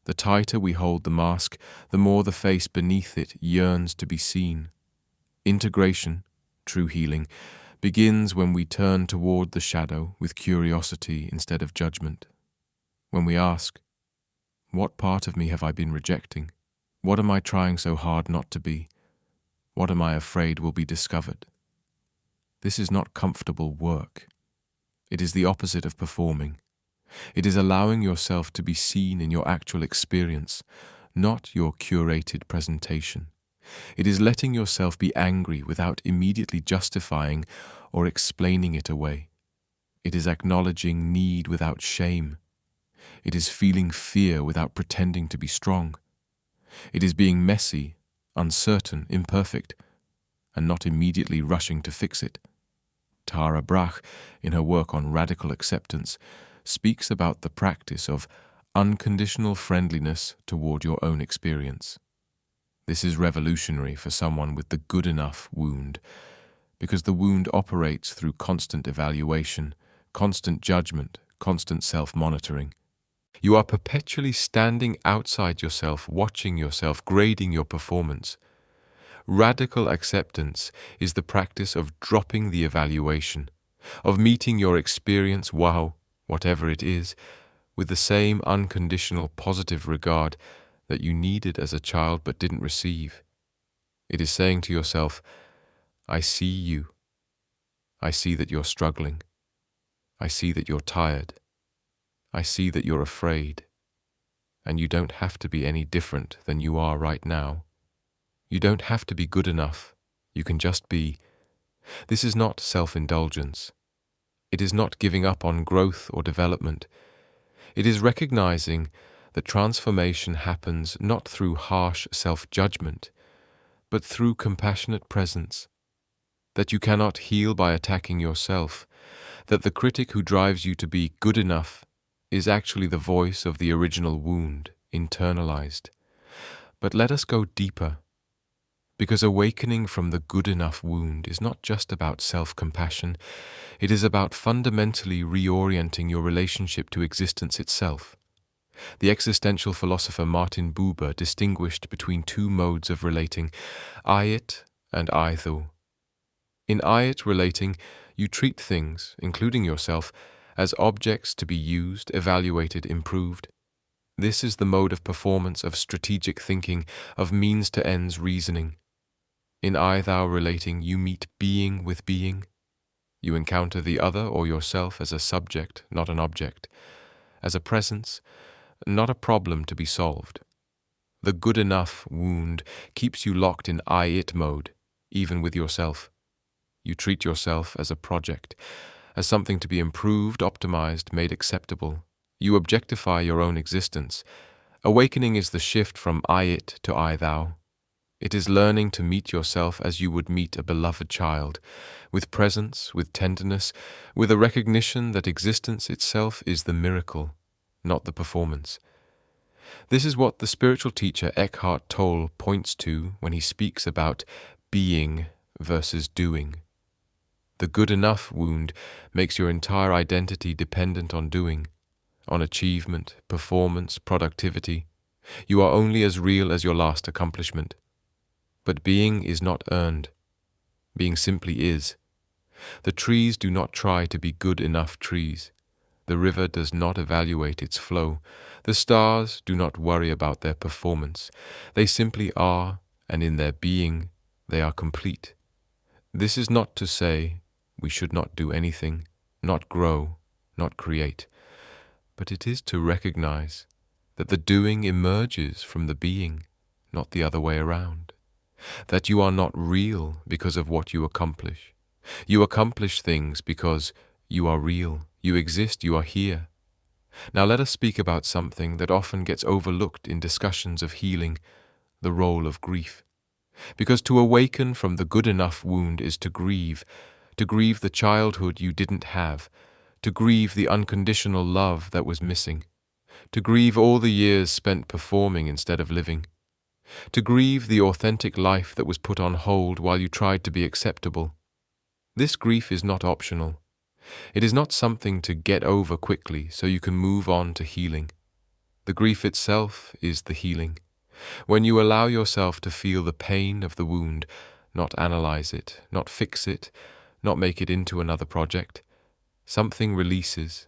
The tighter we hold the mask, the more the face beneath it yearns to be seen. Integration, true healing, begins when we turn toward the shadow with curiosity instead of judgment. When we ask, what part of me have I been rejecting? What am I trying so hard not to be? What am I afraid will be discovered? This is not comfortable work. It is the opposite of performing. It is allowing yourself to be seen in your actual experience, not your curated presentation. It is letting yourself be angry without immediately justifying or explaining it away. It is acknowledging need without shame. It is feeling fear without pretending to be strong. It is being messy, uncertain, imperfect, and not immediately rushing to fix it. Tara Brach, in her work on radical acceptance, speaks about the practice of unconditional friendliness toward your own experience. This is revolutionary for someone with the good enough wound, because the wound operates through constant evaluation, constant judgment, constant self-monitoring. You are perpetually standing outside yourself, watching yourself, grading your performance. Radical acceptance is the practice of dropping the evaluation, of meeting your experience, wow, whatever it is, with the same unconditional positive regard that you needed as a child but didn't receive. It is saying to yourself, I see you. I see that you're struggling. I see that you're tired. I see that you're afraid. And you don't have to be any different than you are right now. You don't have to be good enough. You can just be. This is not self-indulgence. It is not giving up on growth or development. It is recognizing that transformation happens not through harsh self-judgment, but through compassionate presence. That you cannot heal by attacking yourself. That the critic who drives you to be good enough is actually the voice of the original wound, internalized. But let us go deeper, because awakening from the good enough wound is not just about self-compassion, it is about fundamentally reorienting your relationship to existence itself. The existential philosopher Martin Buber distinguished between two modes of relating, I-it and I-thou. In I-it relating, you treat things, including yourself, as objects to be used, evaluated, improved. This is the mode of performance of strategic thinking, of means-to-ends reasoning. In I-thou relating, you meet being with being. You encounter the other or yourself as a subject, not an object, as a presence, not a problem to be solved. The good enough wound keeps you locked in I-it mode, even with yourself. You treat yourself as a project, as something to be improved, optimized, made acceptable. You objectify your own existence. Awakening is the shift from I-it to I-thou. It is learning to meet yourself as you would meet a beloved child, with presence, with tenderness, with a recognition that existence itself is the miracle, not the performance. This is what the spiritual teacher Eckhart Tolle points to when he speaks about being versus doing. The good enough wound makes your entire identity dependent on doing, on achievement, performance, productivity. You are only as real as your last accomplishment. But being is not earned. Being simply is. The trees do not try to be good enough trees. The river does not evaluate its flow. The stars do not worry about their performance. They simply are, and in their being, they are complete. This is not to say we should not do anything, not grow, not create, but it is to recognize that the doing emerges from the being, not the other way around. That you are not real because of what you accomplish. You accomplish things because you are real, you exist, you are here. Now let us speak about something that often gets overlooked in discussions of healing, the role of grief. Because to awaken from the good enough wound is to grieve the childhood you didn't have, to grieve the unconditional love that was missing, to grieve all the years spent performing instead of living, to grieve the authentic life that was put on hold while you tried to be acceptable. This grief is not optional. It is not something to get over quickly so you can move on to healing. The grief itself is the healing. When you allow yourself to feel the pain of the wound, not analyze it, not fix it, not make it into another project, something releases.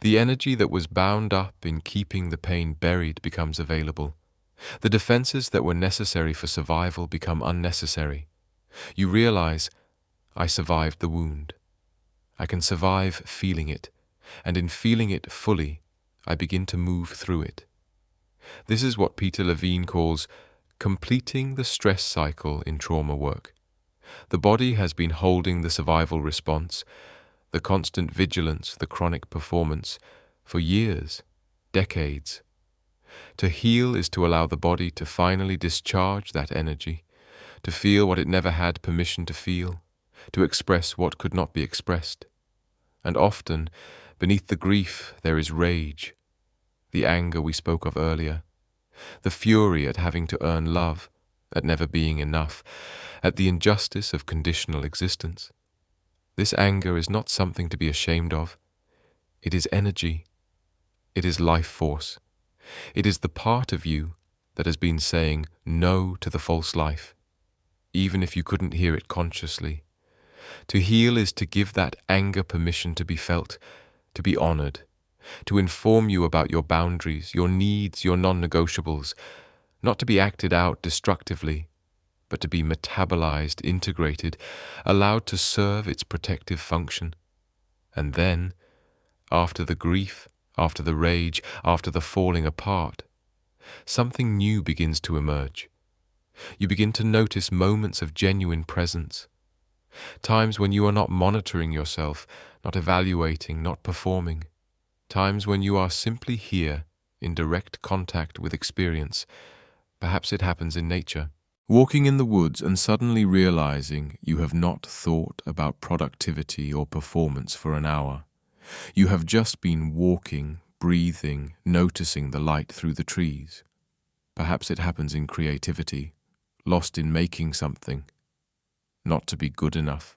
The energy that was bound up in keeping the pain buried becomes available. The defenses that were necessary for survival become unnecessary. You realize, I survived the wound. I can survive feeling it, and in feeling it fully, I begin to move through it. This is what Peter Levine calls completing the stress cycle in trauma work. The body has been holding the survival response, the constant vigilance, the chronic performance, for years, decades. To heal is to allow the body to finally discharge that energy, to feel what it never had permission to feel, to express what could not be expressed. And often, beneath the grief, there is rage, the anger we spoke of earlier, the fury at having to earn love, at never being enough, at the injustice of conditional existence. This anger is not something to be ashamed of. It is energy. It is life force. It is the part of you that has been saying no to the false life, even if you couldn't hear it consciously. To heal is to give that anger permission to be felt, to be honored, to inform you about your boundaries, your needs, your non-negotiables, not to be acted out destructively, but to be metabolized, integrated, allowed to serve its protective function. And then, after the grief, after the rage, after the falling apart, something new begins to emerge. You begin to notice moments of genuine presence, times when you are not monitoring yourself, not evaluating, not performing, times when you are simply here in direct contact with experience. Perhaps it happens in nature. Walking in the woods and suddenly realizing you have not thought about productivity or performance for an hour. You have just been walking, breathing, noticing the light through the trees. Perhaps it happens in creativity, lost in making something, not to be good enough,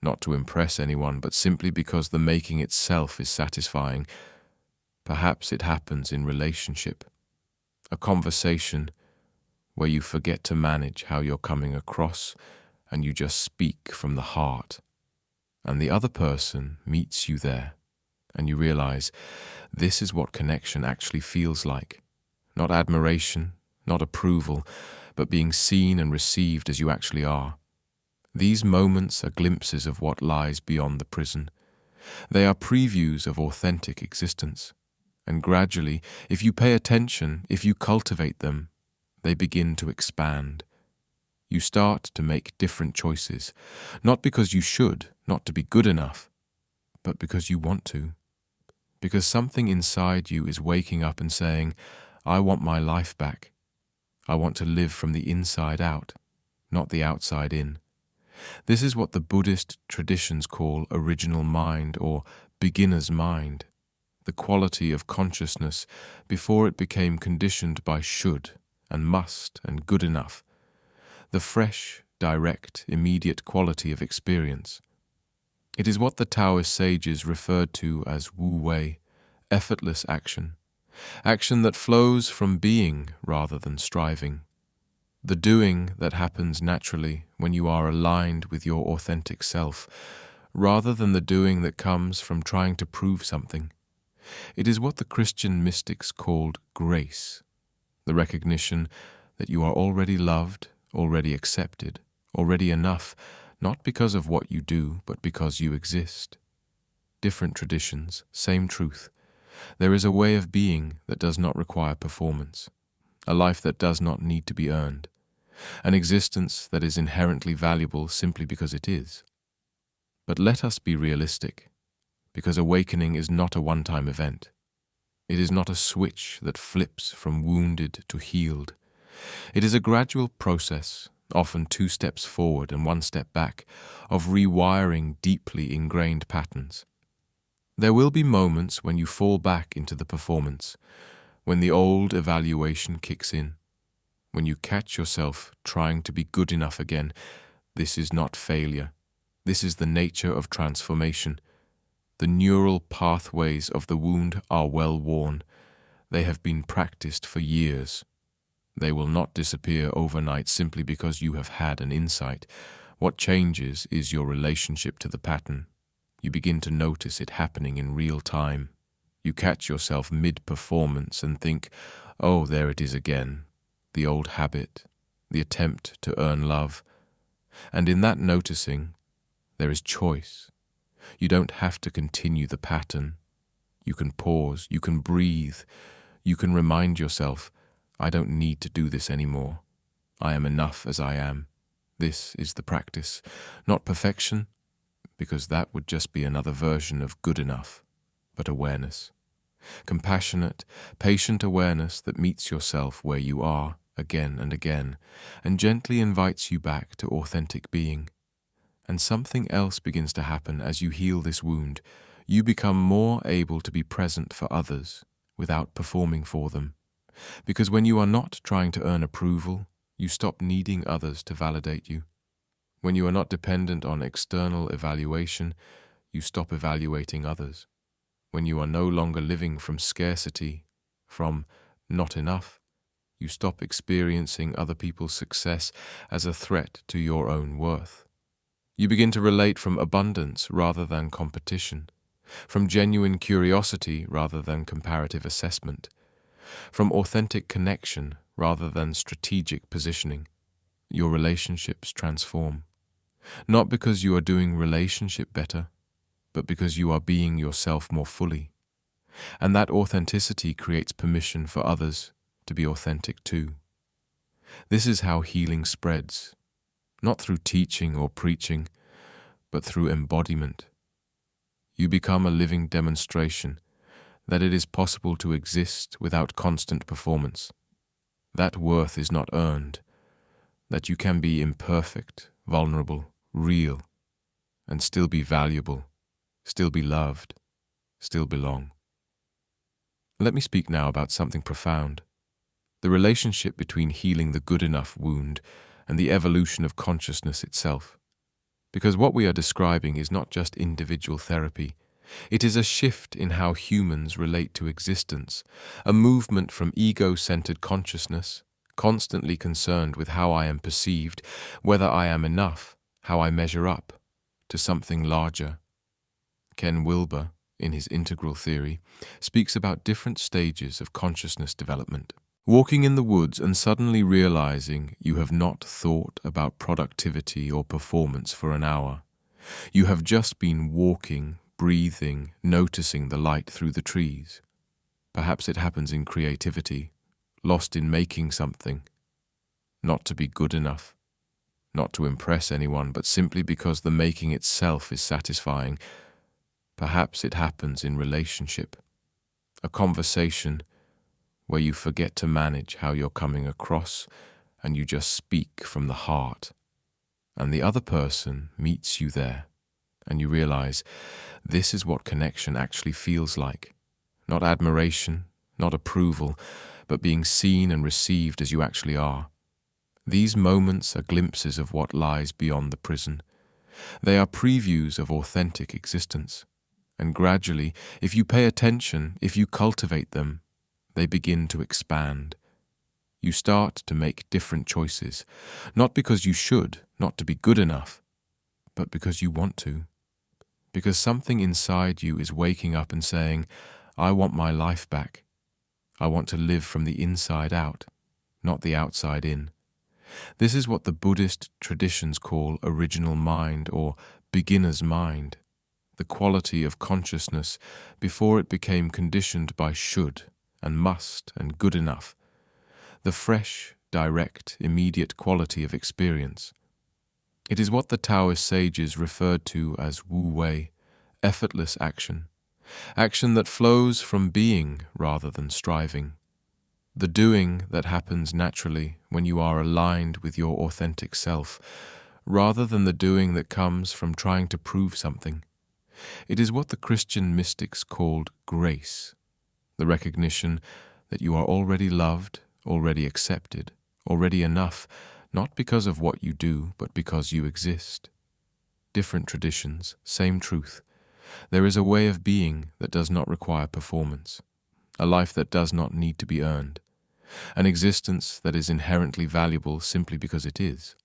not to impress anyone, but simply because the making itself is satisfying. Perhaps it happens in relationship, a conversation where you forget to manage how you're coming across and you just speak from the heart. And the other person meets you there, and you realize this is what connection actually feels like. Not admiration, not approval, but being seen and received as you actually are. These moments are glimpses of what lies beyond the prison. They are previews of authentic existence. And gradually, if you pay attention, if you cultivate them, they begin to expand. You start to make different choices, not because you should, not to be good enough, but because you want to. Because something inside you is waking up and saying, I want my life back. I want to live from the inside out, not the outside in. This is what the Buddhist traditions call original mind or beginner's mind, the quality of consciousness before it became conditioned by should and must and good enough, the fresh, direct, immediate quality of experience. It is what the Taoist sages referred to as wu wei, effortless action, action that flows from being rather than striving, the doing that happens naturally when you are aligned with your authentic self, rather than the doing that comes from trying to prove something. It is what the Christian mystics called grace, the recognition that you are already loved, already accepted, already enough, not because of what you do, but because you exist. Different traditions, same truth. There is a way of being that does not require performance, a life that does not need to be earned, an existence that is inherently valuable simply because it is. But let us be realistic, because awakening is not a one-time event. It is not a switch that flips from wounded to healed. It is a gradual process, often 2 steps forward and 1 step back, of rewiring deeply ingrained patterns. There will be moments when you fall back into the performance, when the old evaluation kicks in, when you catch yourself trying to be good enough again. This is not failure. This is the nature of transformation. The neural pathways of the wound are well worn. They have been practiced for years. They will not disappear overnight simply because you have had an insight. What changes is your relationship to the pattern. You begin to notice it happening in real time. You catch yourself mid-performance and think, oh, there it is again, the old habit, the attempt to earn love. And in that noticing, there is choice. You don't have to continue the pattern. You can pause, you can breathe, you can remind yourself, I don't need to do this anymore. I am enough as I am. This is the practice, not perfection, because that would just be another version of good enough, but awareness. Compassionate, patient awareness that meets yourself where you are again and again, and gently invites you back to authentic being. And something else begins to happen as you heal this wound. You become more able to be present for others without performing for them. Because when you are not trying to earn approval, you stop needing others to validate you. When you are not dependent on external evaluation, you stop evaluating others. When you are no longer living from scarcity, from not enough, you stop experiencing other people's success as a threat to your own worth. You begin to relate from abundance rather than competition, from genuine curiosity rather than comparative assessment, from authentic connection rather than strategic positioning. Your relationships transform. Not because you are doing relationship better, but because you are being yourself more fully. And that authenticity creates permission for others to be authentic too. This is how healing spreads, not through teaching or preaching, but through embodiment. You become a living demonstration that it is possible to exist without constant performance. That worth is not earned, that you can be imperfect, vulnerable, real, and still be valuable, still be loved, still belong. Let me speak now about something profound, the relationship between healing the good enough wound and the evolution of consciousness itself. Because what we are describing is not just individual therapy, it is a shift in how humans relate to existence, a movement from ego-centered consciousness, constantly concerned with how I am perceived, whether I am enough, how I measure up, to something larger. Ken Wilber, in his integral theory, speaks about different stages of consciousness development. Walking in the woods and suddenly realizing you have not thought about productivity or performance for an hour. You have just been walking, breathing, noticing the light through the trees. Perhaps it happens in creativity, lost in making something, not to be good enough, not to impress anyone, but simply because the making itself is satisfying. Perhaps it happens in relationship, a conversation where you forget to manage how you're coming across and you just speak from the heart, and the other person meets you there, and you realize this is what connection actually feels like. Not admiration, not approval, but being seen and received as you actually are. These moments are glimpses of what lies beyond the prison. They are previews of authentic existence. And gradually, if you pay attention, if you cultivate them, they begin to expand. You start to make different choices, not because you should, not to be good enough, but because you want to. Because something inside you is waking up and saying, I want my life back. I want to live from the inside out, not the outside in. This is what the Buddhist traditions call original mind or beginner's mind, the quality of consciousness before it became conditioned by should and must and good enough, the fresh, direct, immediate quality of experience. It is what the Taoist sages referred to as wu wei, effortless action, action that flows from being rather than striving. The doing that happens naturally when you are aligned with your authentic self, rather than the doing that comes from trying to prove something. It is what the Christian mystics called grace, the recognition that you are already loved, already accepted, already enough, not because of what you do, but because you exist. Different traditions, same truth, There is a way of being that does not require performance, a life that does not need to be earned, an existence that is inherently valuable simply because it is.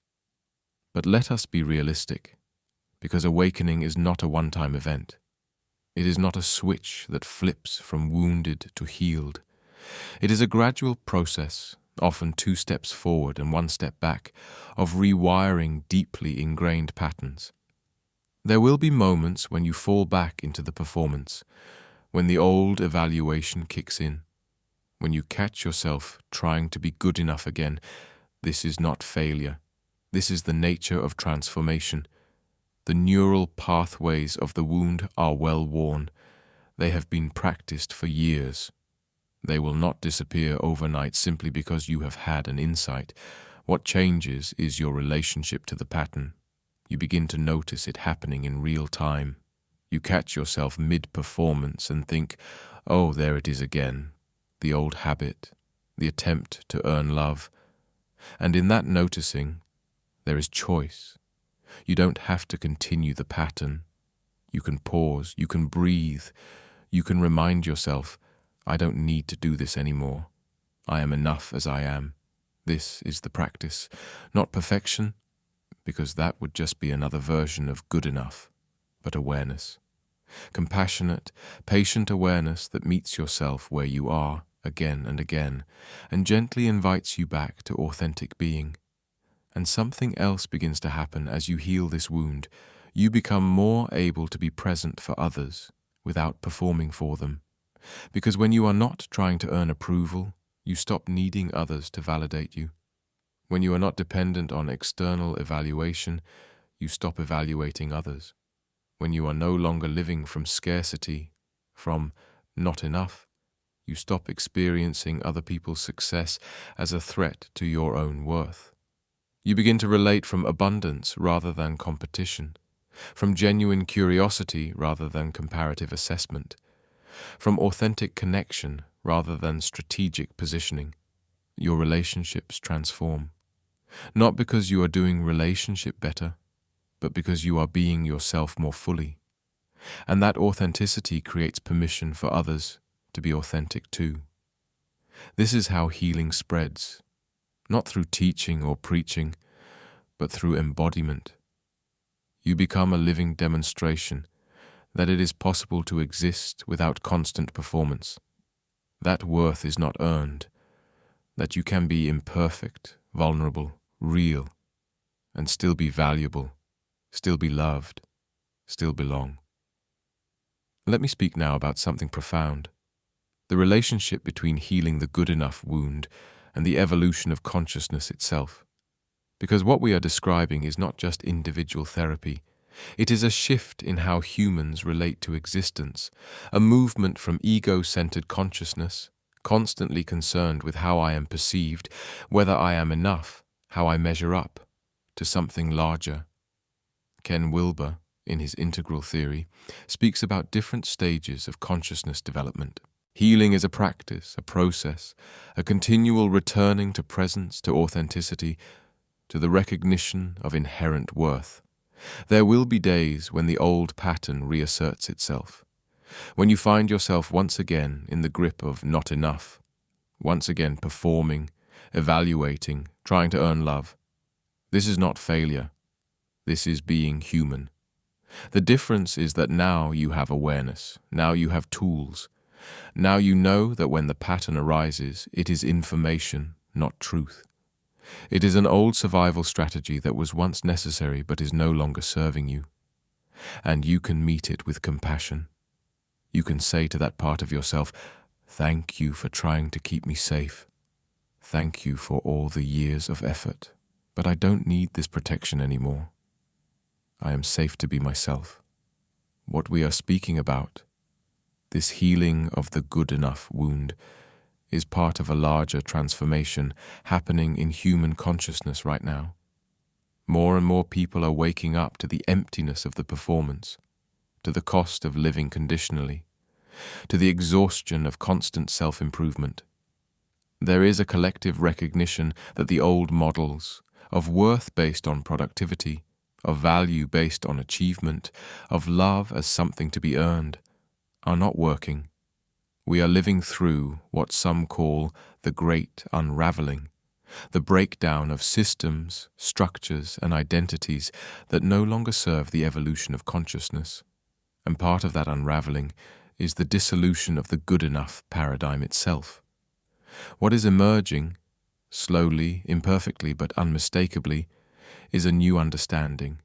But let us be realistic, because awakening is not a one-time event. It is not a switch that flips from wounded to healed. It is a gradual process, often 2 steps forward and 1 step back, of rewiring deeply ingrained patterns. There will be moments when you fall back into the performance, when the old evaluation kicks in, when you catch yourself trying to be good enough again. This is not failure. This is the nature of transformation. The neural pathways of the wound are well worn. They have been practiced for years. They will not disappear overnight simply because you have had an insight. What changes is your relationship to the pattern. You begin to notice it happening in real time. You catch yourself mid-performance and think, oh, there it is again, the old habit, the attempt to earn love. And in that noticing, there is choice. You don't have to continue the pattern. You can pause, you can breathe, you can remind yourself, I don't need to do this anymore. I am enough as I am. This is the practice, not perfection, because that would just be another version of good enough, but awareness. Compassionate, patient awareness that meets yourself where you are again and again, and gently invites you back to authentic being. And something else begins to happen as you heal this wound. You become more able to be present for others without performing for them. Because when you are not trying to earn approval, you stop needing others to validate you. When you are not dependent on external evaluation, you stop evaluating others. When you are no longer living from scarcity, from not enough, you stop experiencing other people's success as a threat to your own worth. You begin to relate from abundance rather than competition, from genuine curiosity rather than comparative assessment, from authentic connection rather than strategic positioning. Your relationships transform. Not because you are doing relationship better, but because you are being yourself more fully. And that authenticity creates permission for others to be authentic too. This is how healing spreads, not through teaching or preaching, but through embodiment. You become a living demonstration that it is possible to exist without constant performance, that worth is not earned, that you can be imperfect, vulnerable, real, and still be valuable, still be loved, still belong. Let me speak now about something profound, the relationship between healing the good enough wound and the evolution of consciousness itself. Because what we are describing is not just individual therapy, it is a shift in how humans relate to existence, a movement from ego-centered consciousness, constantly concerned with how I am perceived, whether I am enough, how I measure up, to something larger. Ken Wilber, in his integral theory, speaks about different stages of consciousness development. Healing is a practice, a process, a continual returning to presence, to authenticity, to the recognition of inherent worth. There will be days when the old pattern reasserts itself, when you find yourself once again in the grip of not enough, once again performing, evaluating, trying to earn love. This is not failure. This is being human. The difference is that now you have awareness, now you have tools. Now you know that when the pattern arises, it is information, not truth. It is an old survival strategy that was once necessary but is no longer serving you. And you can meet it with compassion. You can say to that part of yourself, "Thank you for trying to keep me safe. Thank you for all the years of effort. But I don't need this protection anymore. I am safe to be myself." What we are speaking about, this healing of the good enough wound, is part of a larger transformation happening in human consciousness right now. More and more people are waking up to the emptiness of the performance, to the cost of living conditionally, to the exhaustion of constant self-improvement. There is a collective recognition that the old models of worth based on productivity, of value based on achievement, of love as something to be earned, are not working. We are living through what some call the great unraveling, the breakdown of systems, structures, and identities that no longer serve the evolution of consciousness. And part of that unraveling is the dissolution of the good enough paradigm itself. What is emerging, slowly, imperfectly, but unmistakably, is a new understanding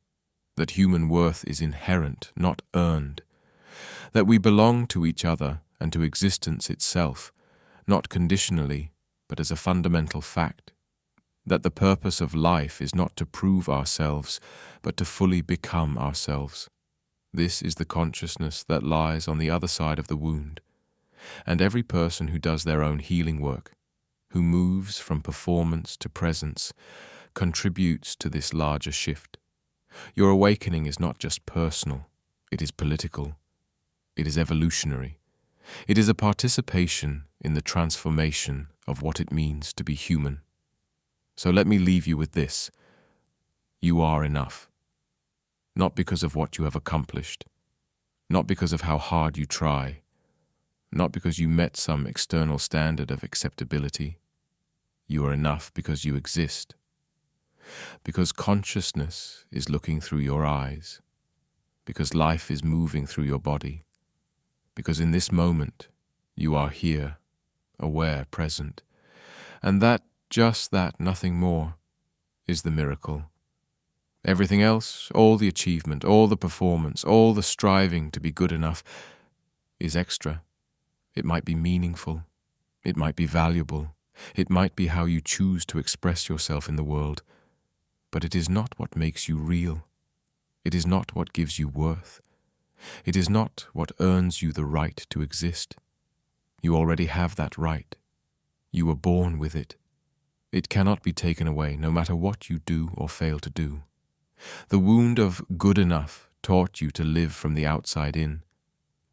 that human worth is inherent, not earned, that we belong to each other and to existence itself, not conditionally, but as a fundamental fact, that the purpose of life is not to prove ourselves, but to fully become ourselves. This is the consciousness that lies on the other side of the wound, and every person who does their own healing work, who moves from performance to presence, contributes to this larger shift. Your awakening is not just personal, it is political, it is evolutionary. It is a participation in the transformation of what it means to be human. So let me leave you with this. You are enough. Not because of what you have accomplished, not because of how hard you try, not because you met some external standard of acceptability. You are enough because you exist. Because consciousness is looking through your eyes. Because life is moving through your body. Because in this moment, you are here, aware, present. And that, just that, nothing more, is the miracle. Everything else, all the achievement, all the performance, all the striving to be good enough, is extra. It might be meaningful. It might be valuable. It might be how you choose to express yourself in the world. But it is not what makes you real. It is not what gives you worth. It is not what earns you the right to exist. You already have that right. You were born with it. It cannot be taken away, no matter what you do or fail to do. The wound of good enough taught you to live from the outside in,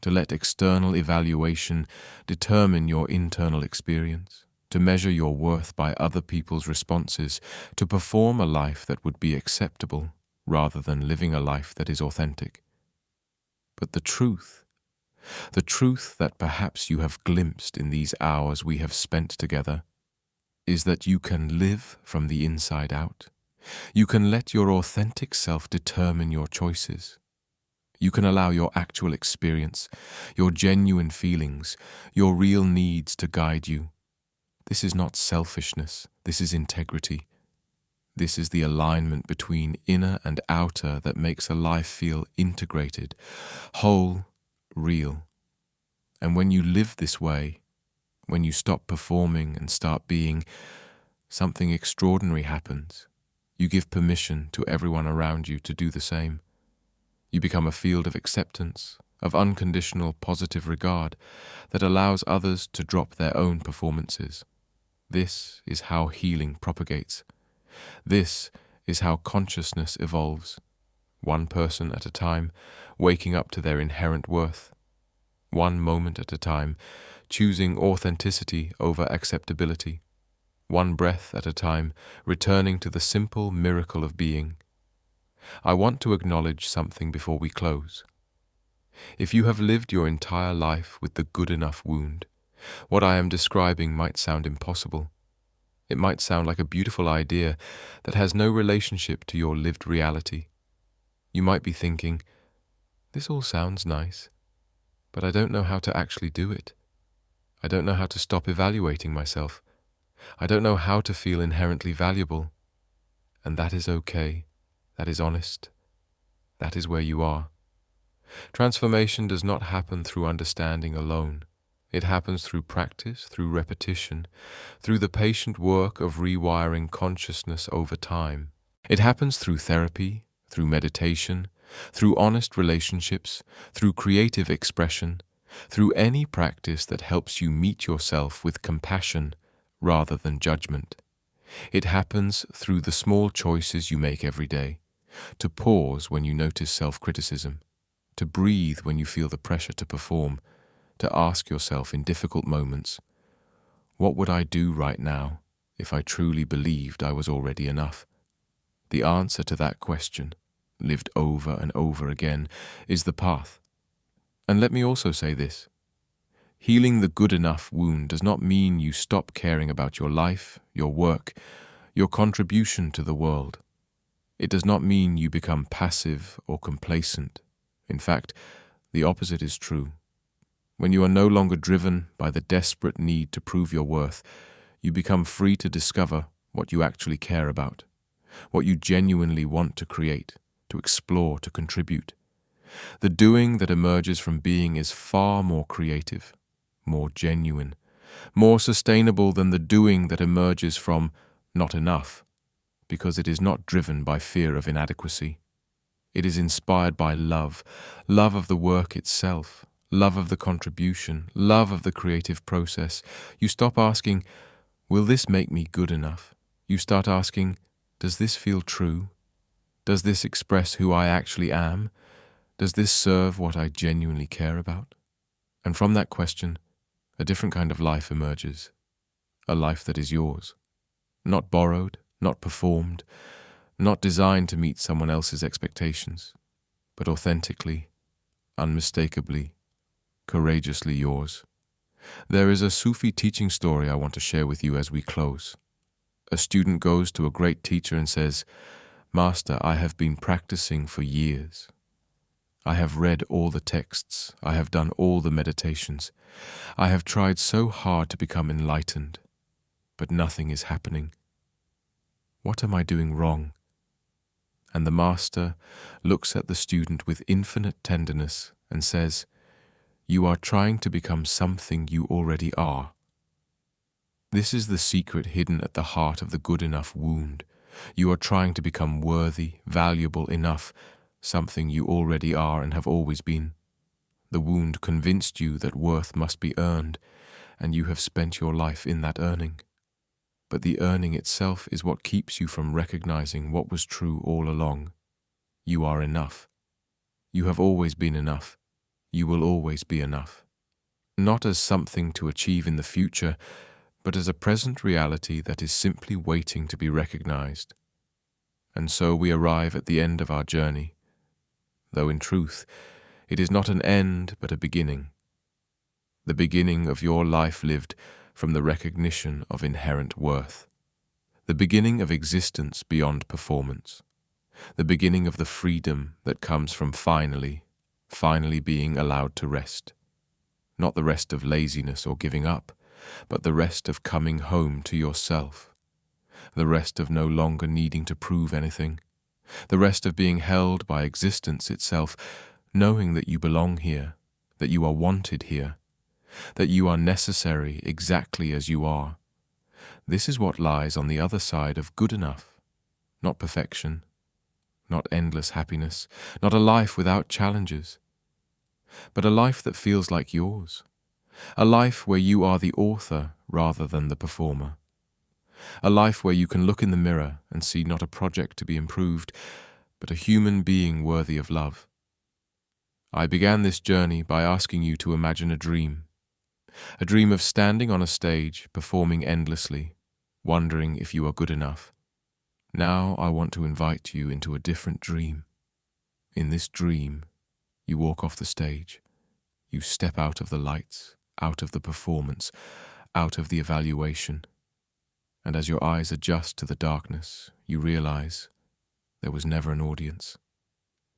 to let external evaluation determine your internal experience, to measure your worth by other people's responses, to perform a life that would be acceptable rather than living a life that is authentic. But the truth that perhaps you have glimpsed in these hours we have spent together, is that you can live from the inside out. You can let your authentic self determine your choices. You can allow your actual experience, your genuine feelings, your real needs to guide you. This is not selfishness, this is integrity. This is the alignment between inner and outer that makes a life feel integrated, whole, real. And when you live this way, when you stop performing and start being, something extraordinary happens. You give permission to everyone around you to do the same. You become a field of acceptance, of unconditional positive regard that allows others to drop their own performances. This is how healing propagates. This is how consciousness evolves, one person at a time, waking up to their inherent worth, one moment at a time, choosing authenticity over acceptability, one breath at a time, returning to the simple miracle of being. I want to acknowledge something before we close. If you have lived your entire life with the good enough wound, what I am describing might sound impossible. It might sound like a beautiful idea that has no relationship to your lived reality. You might be thinking, this all sounds nice, but I don't know how to actually do it. I don't know how to stop evaluating myself. I don't know how to feel inherently valuable. And that is okay. That is honest. That is where you are. Transformation does not happen through understanding alone. It happens through practice, through repetition, through the patient work of rewiring consciousness over time. It happens through therapy, through meditation, through honest relationships, through creative expression, through any practice that helps you meet yourself with compassion rather than judgment. It happens through the small choices you make every day, to pause when you notice self-criticism, to breathe when you feel the pressure to perform, to ask yourself in difficult moments, what would I do right now if I truly believed I was already enough? The answer to that question, lived over and over again, is the path. And let me also say this. Healing the good enough wound does not mean you stop caring about your life, your work, your contribution to the world. It does not mean you become passive or complacent. In fact, the opposite is true. When you are no longer driven by the desperate need to prove your worth, you become free to discover what you actually care about, what you genuinely want to create, to explore, to contribute. The doing that emerges from being is far more creative, more genuine, more sustainable than the doing that emerges from not enough, because it is not driven by fear of inadequacy. It is inspired by love, love of the work itself, love of the contribution, love of the creative process. You stop asking, will this make me good enough? You start asking, does this feel true? Does this express who I actually am? Does this serve what I genuinely care about? And from that question, a different kind of life emerges, a life that is yours, not borrowed, not performed, not designed to meet someone else's expectations, but authentically, unmistakably, courageously yours. There is a Sufi teaching story I want to share with you as we close. A student goes to a great teacher and says, "Master, I have been practicing for years. I have read all the texts. I have done all the meditations. I have tried so hard to become enlightened, but nothing is happening. What am I doing wrong?" And the master looks at the student with infinite tenderness and says, "You are trying to become something you already are." This is the secret hidden at the heart of the good enough wound. You are trying to become worthy, valuable enough, something you already are and have always been. The wound convinced you that worth must be earned, and you have spent your life in that earning. But the earning itself is what keeps you from recognizing what was true all along. You are enough. You have always been enough. You will always be enough. Not as something to achieve in the future, but as a present reality that is simply waiting to be recognized. And so we arrive at the end of our journey, though in truth, it is not an end but a beginning. The beginning of your life lived from the recognition of inherent worth. The beginning of existence beyond performance. The beginning of the freedom that comes from finally being allowed to rest. Not the rest of laziness or giving up, but the rest of coming home to yourself. The rest of no longer needing to prove anything. The rest of being held by existence itself, knowing that you belong here, that you are wanted here, that you are necessary exactly as you are. This is what lies on the other side of good enough, not perfection, not endless happiness, not a life without challenges, but a life that feels like yours, a life where you are the author rather than the performer, a life where you can look in the mirror and see not a project to be improved, but a human being worthy of love. I began this journey by asking you to imagine a dream of standing on a stage, performing endlessly, wondering if you are good enough. Now I want to invite you into a different dream. In this dream, you walk off the stage. You step out of the lights, out of the performance, out of the evaluation. And as your eyes adjust to the darkness, you realize there was never an audience.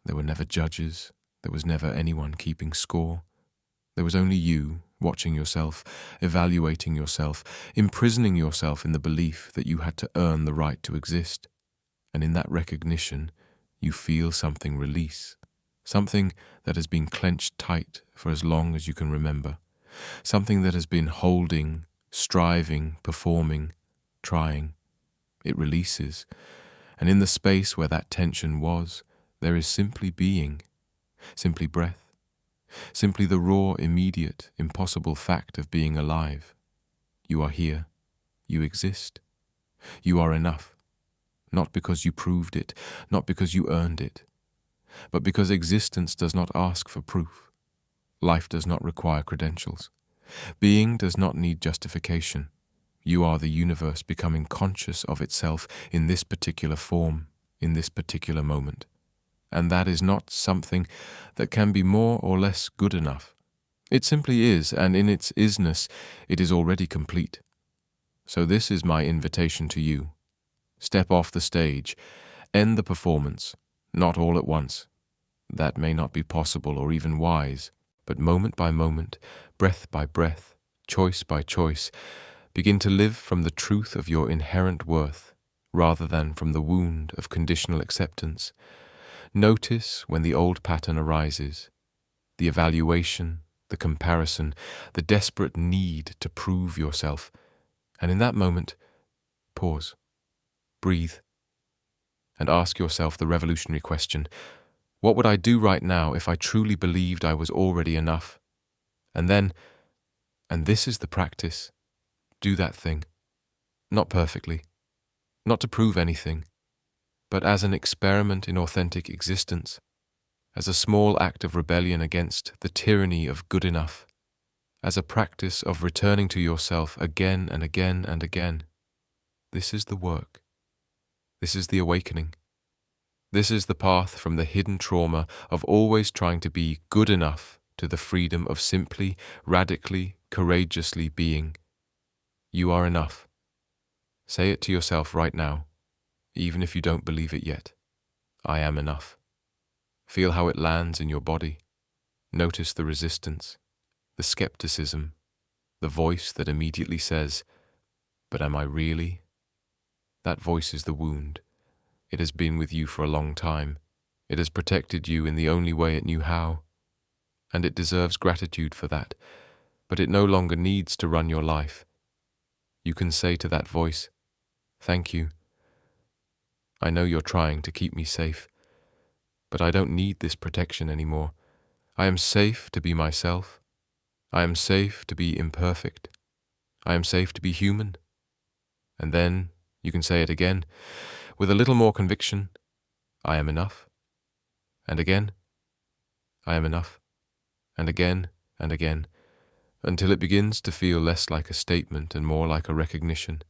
There were never judges. There was never anyone keeping score. There was only you, watching yourself, evaluating yourself, imprisoning yourself in the belief that you had to earn the right to exist. And in that recognition, you feel something release, something that has been clenched tight for as long as you can remember, something that has been holding, striving, performing, trying. It releases, and in the space where that tension was, there is simply being, simply breath. Simply the raw, immediate, impossible fact of being alive. You are here. You exist. You are enough. Not because you proved it, not because you earned it, but because existence does not ask for proof. Life does not require credentials. Being does not need justification. You are the universe becoming conscious of itself in this particular form, in this particular moment. and that is not something that can be more or less good enough. It simply is, and in its isness, it is already complete. So this is my invitation to you. Step off the stage, end the performance, not all at once. That may not be possible or even wise, but moment by moment, breath by breath, choice by choice, begin to live from the truth of your inherent worth, rather than from the wound of conditional acceptance. Notice when the old pattern arises, the evaluation, the comparison, the desperate need to prove yourself, and in that moment, pause, breathe, and ask yourself the revolutionary question: what would I do right now if I truly believed I was already enough? And then, and this is the practice, do that thing. Not perfectly, not to prove anything, but as an experiment in authentic existence, as a small act of rebellion against the tyranny of good enough, as a practice of returning to yourself again and again and again. This is the work. This is the awakening. This is the path from the hidden trauma of always trying to be good enough to the freedom of simply, radically, courageously being. You are enough. Say it to yourself right now, even if you don't believe it yet. I am enough. Feel how it lands in your body. Notice the resistance, the skepticism, the voice that immediately says, "But am I really?" That voice is the wound. It has been with you for a long time. It has protected you in the only way it knew how. And it deserves gratitude for that, but it no longer needs to run your life. You can say to that voice, "Thank you. I know you're trying to keep me safe, but I don't need this protection anymore. I am safe to be myself. I am safe to be imperfect. I am safe to be human." And then you can say it again, with a little more conviction, "I am enough." And again, "I am enough." And again, until it begins to feel less like a statement and more like a recognition,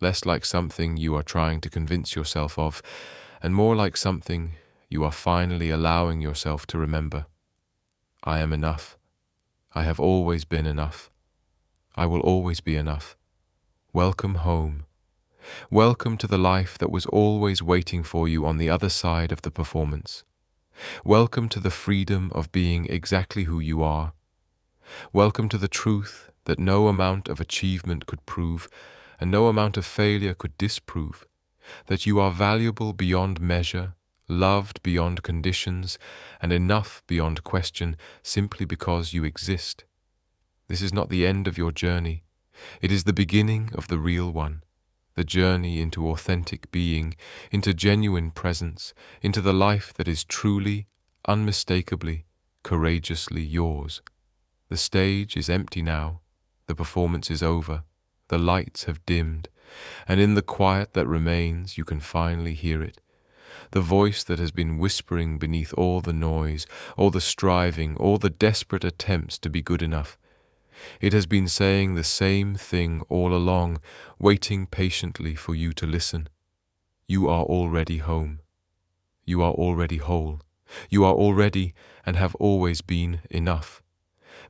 less like something you are trying to convince yourself of, and more like something you are finally allowing yourself to remember. I am enough. I have always been enough. I will always be enough. Welcome home. Welcome to the life that was always waiting for you on the other side of the performance. Welcome to the freedom of being exactly who you are. Welcome to the truth that no amount of achievement could prove, and no amount of failure could disprove, that you are valuable beyond measure, loved beyond conditions, and enough beyond question simply because you exist. This is not the end of your journey. It is the beginning of the real one. The journey into authentic being, into genuine presence, into the life that is truly, unmistakably, courageously yours. The stage is empty now, the performance is over, the lights have dimmed, and in the quiet that remains you can finally hear it. The voice that has been whispering beneath all the noise, all the striving, all the desperate attempts to be good enough. It has been saying the same thing all along, waiting patiently for you to listen. You are already home. You are already whole. You are already and have always been enough.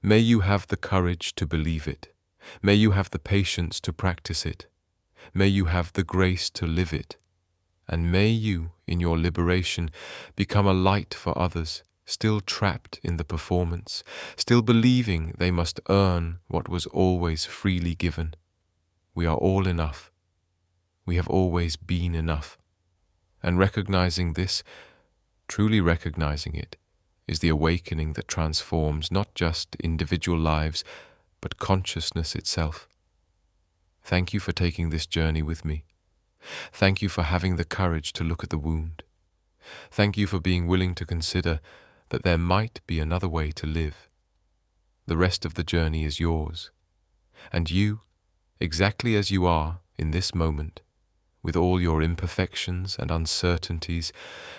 May you have the courage to believe it. May you have the patience to practice it. May you have the grace to live it. And may you, in your liberation, become a light for others, still trapped in the performance, still believing they must earn what was always freely given. We are all enough. We have always been enough. And recognizing this, truly recognizing it, is the awakening that transforms not just individual lives, but consciousness itself. Thank you for taking this journey with me. Thank you for having the courage to look at the wound. Thank you for being willing to consider that there might be another way to live. The rest of the journey is yours. And you, exactly as you are in this moment, with all your imperfections and uncertainties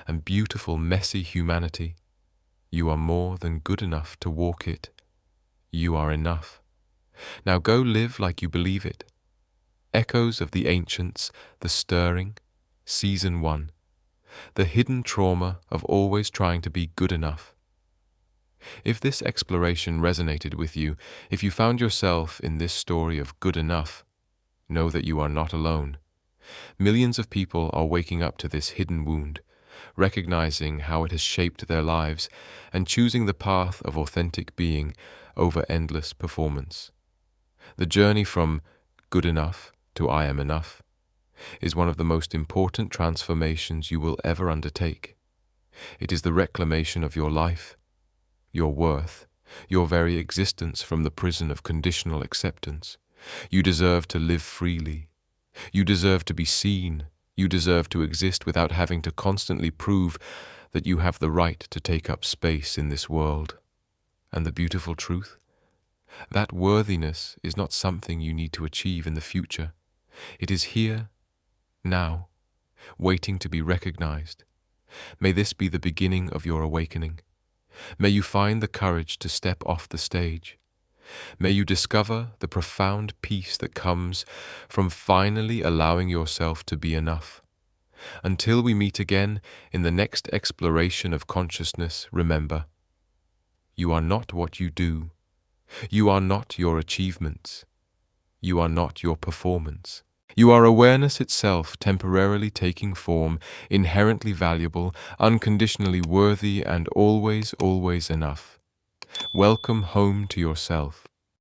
and beautiful messy humanity, you are more than good enough to walk it. You are enough. Now go live like you believe it. Echoes of the ancients, the stirring, Season 1. the hidden trauma of always trying to be good enough. If this exploration resonated with you, if you found yourself in this story of good enough, know that you are not alone. Millions of people are waking up to this hidden wound, recognizing how it has shaped their lives and choosing the path of authentic being over endless performance. The journey from good enough to I am enough is one of the most important transformations you will ever undertake. It is the reclamation of your life, your worth, your very existence from the prison of conditional acceptance. You deserve to live freely. You deserve to be seen. You deserve to exist without having to constantly prove that you have the right to take up space in this world. And the beautiful truth? That worthiness is not something you need to achieve in the future. It is here, now, waiting to be recognized. May this be the beginning of your awakening. May you find the courage to step off the stage. May you discover the profound peace that comes from finally allowing yourself to be enough. Until we meet again in the next exploration of consciousness, remember, you are not what you do. You are not your achievements. You are not your performance. You are awareness itself, temporarily taking form, inherently valuable, unconditionally worthy, and always, always enough. Welcome home to yourself.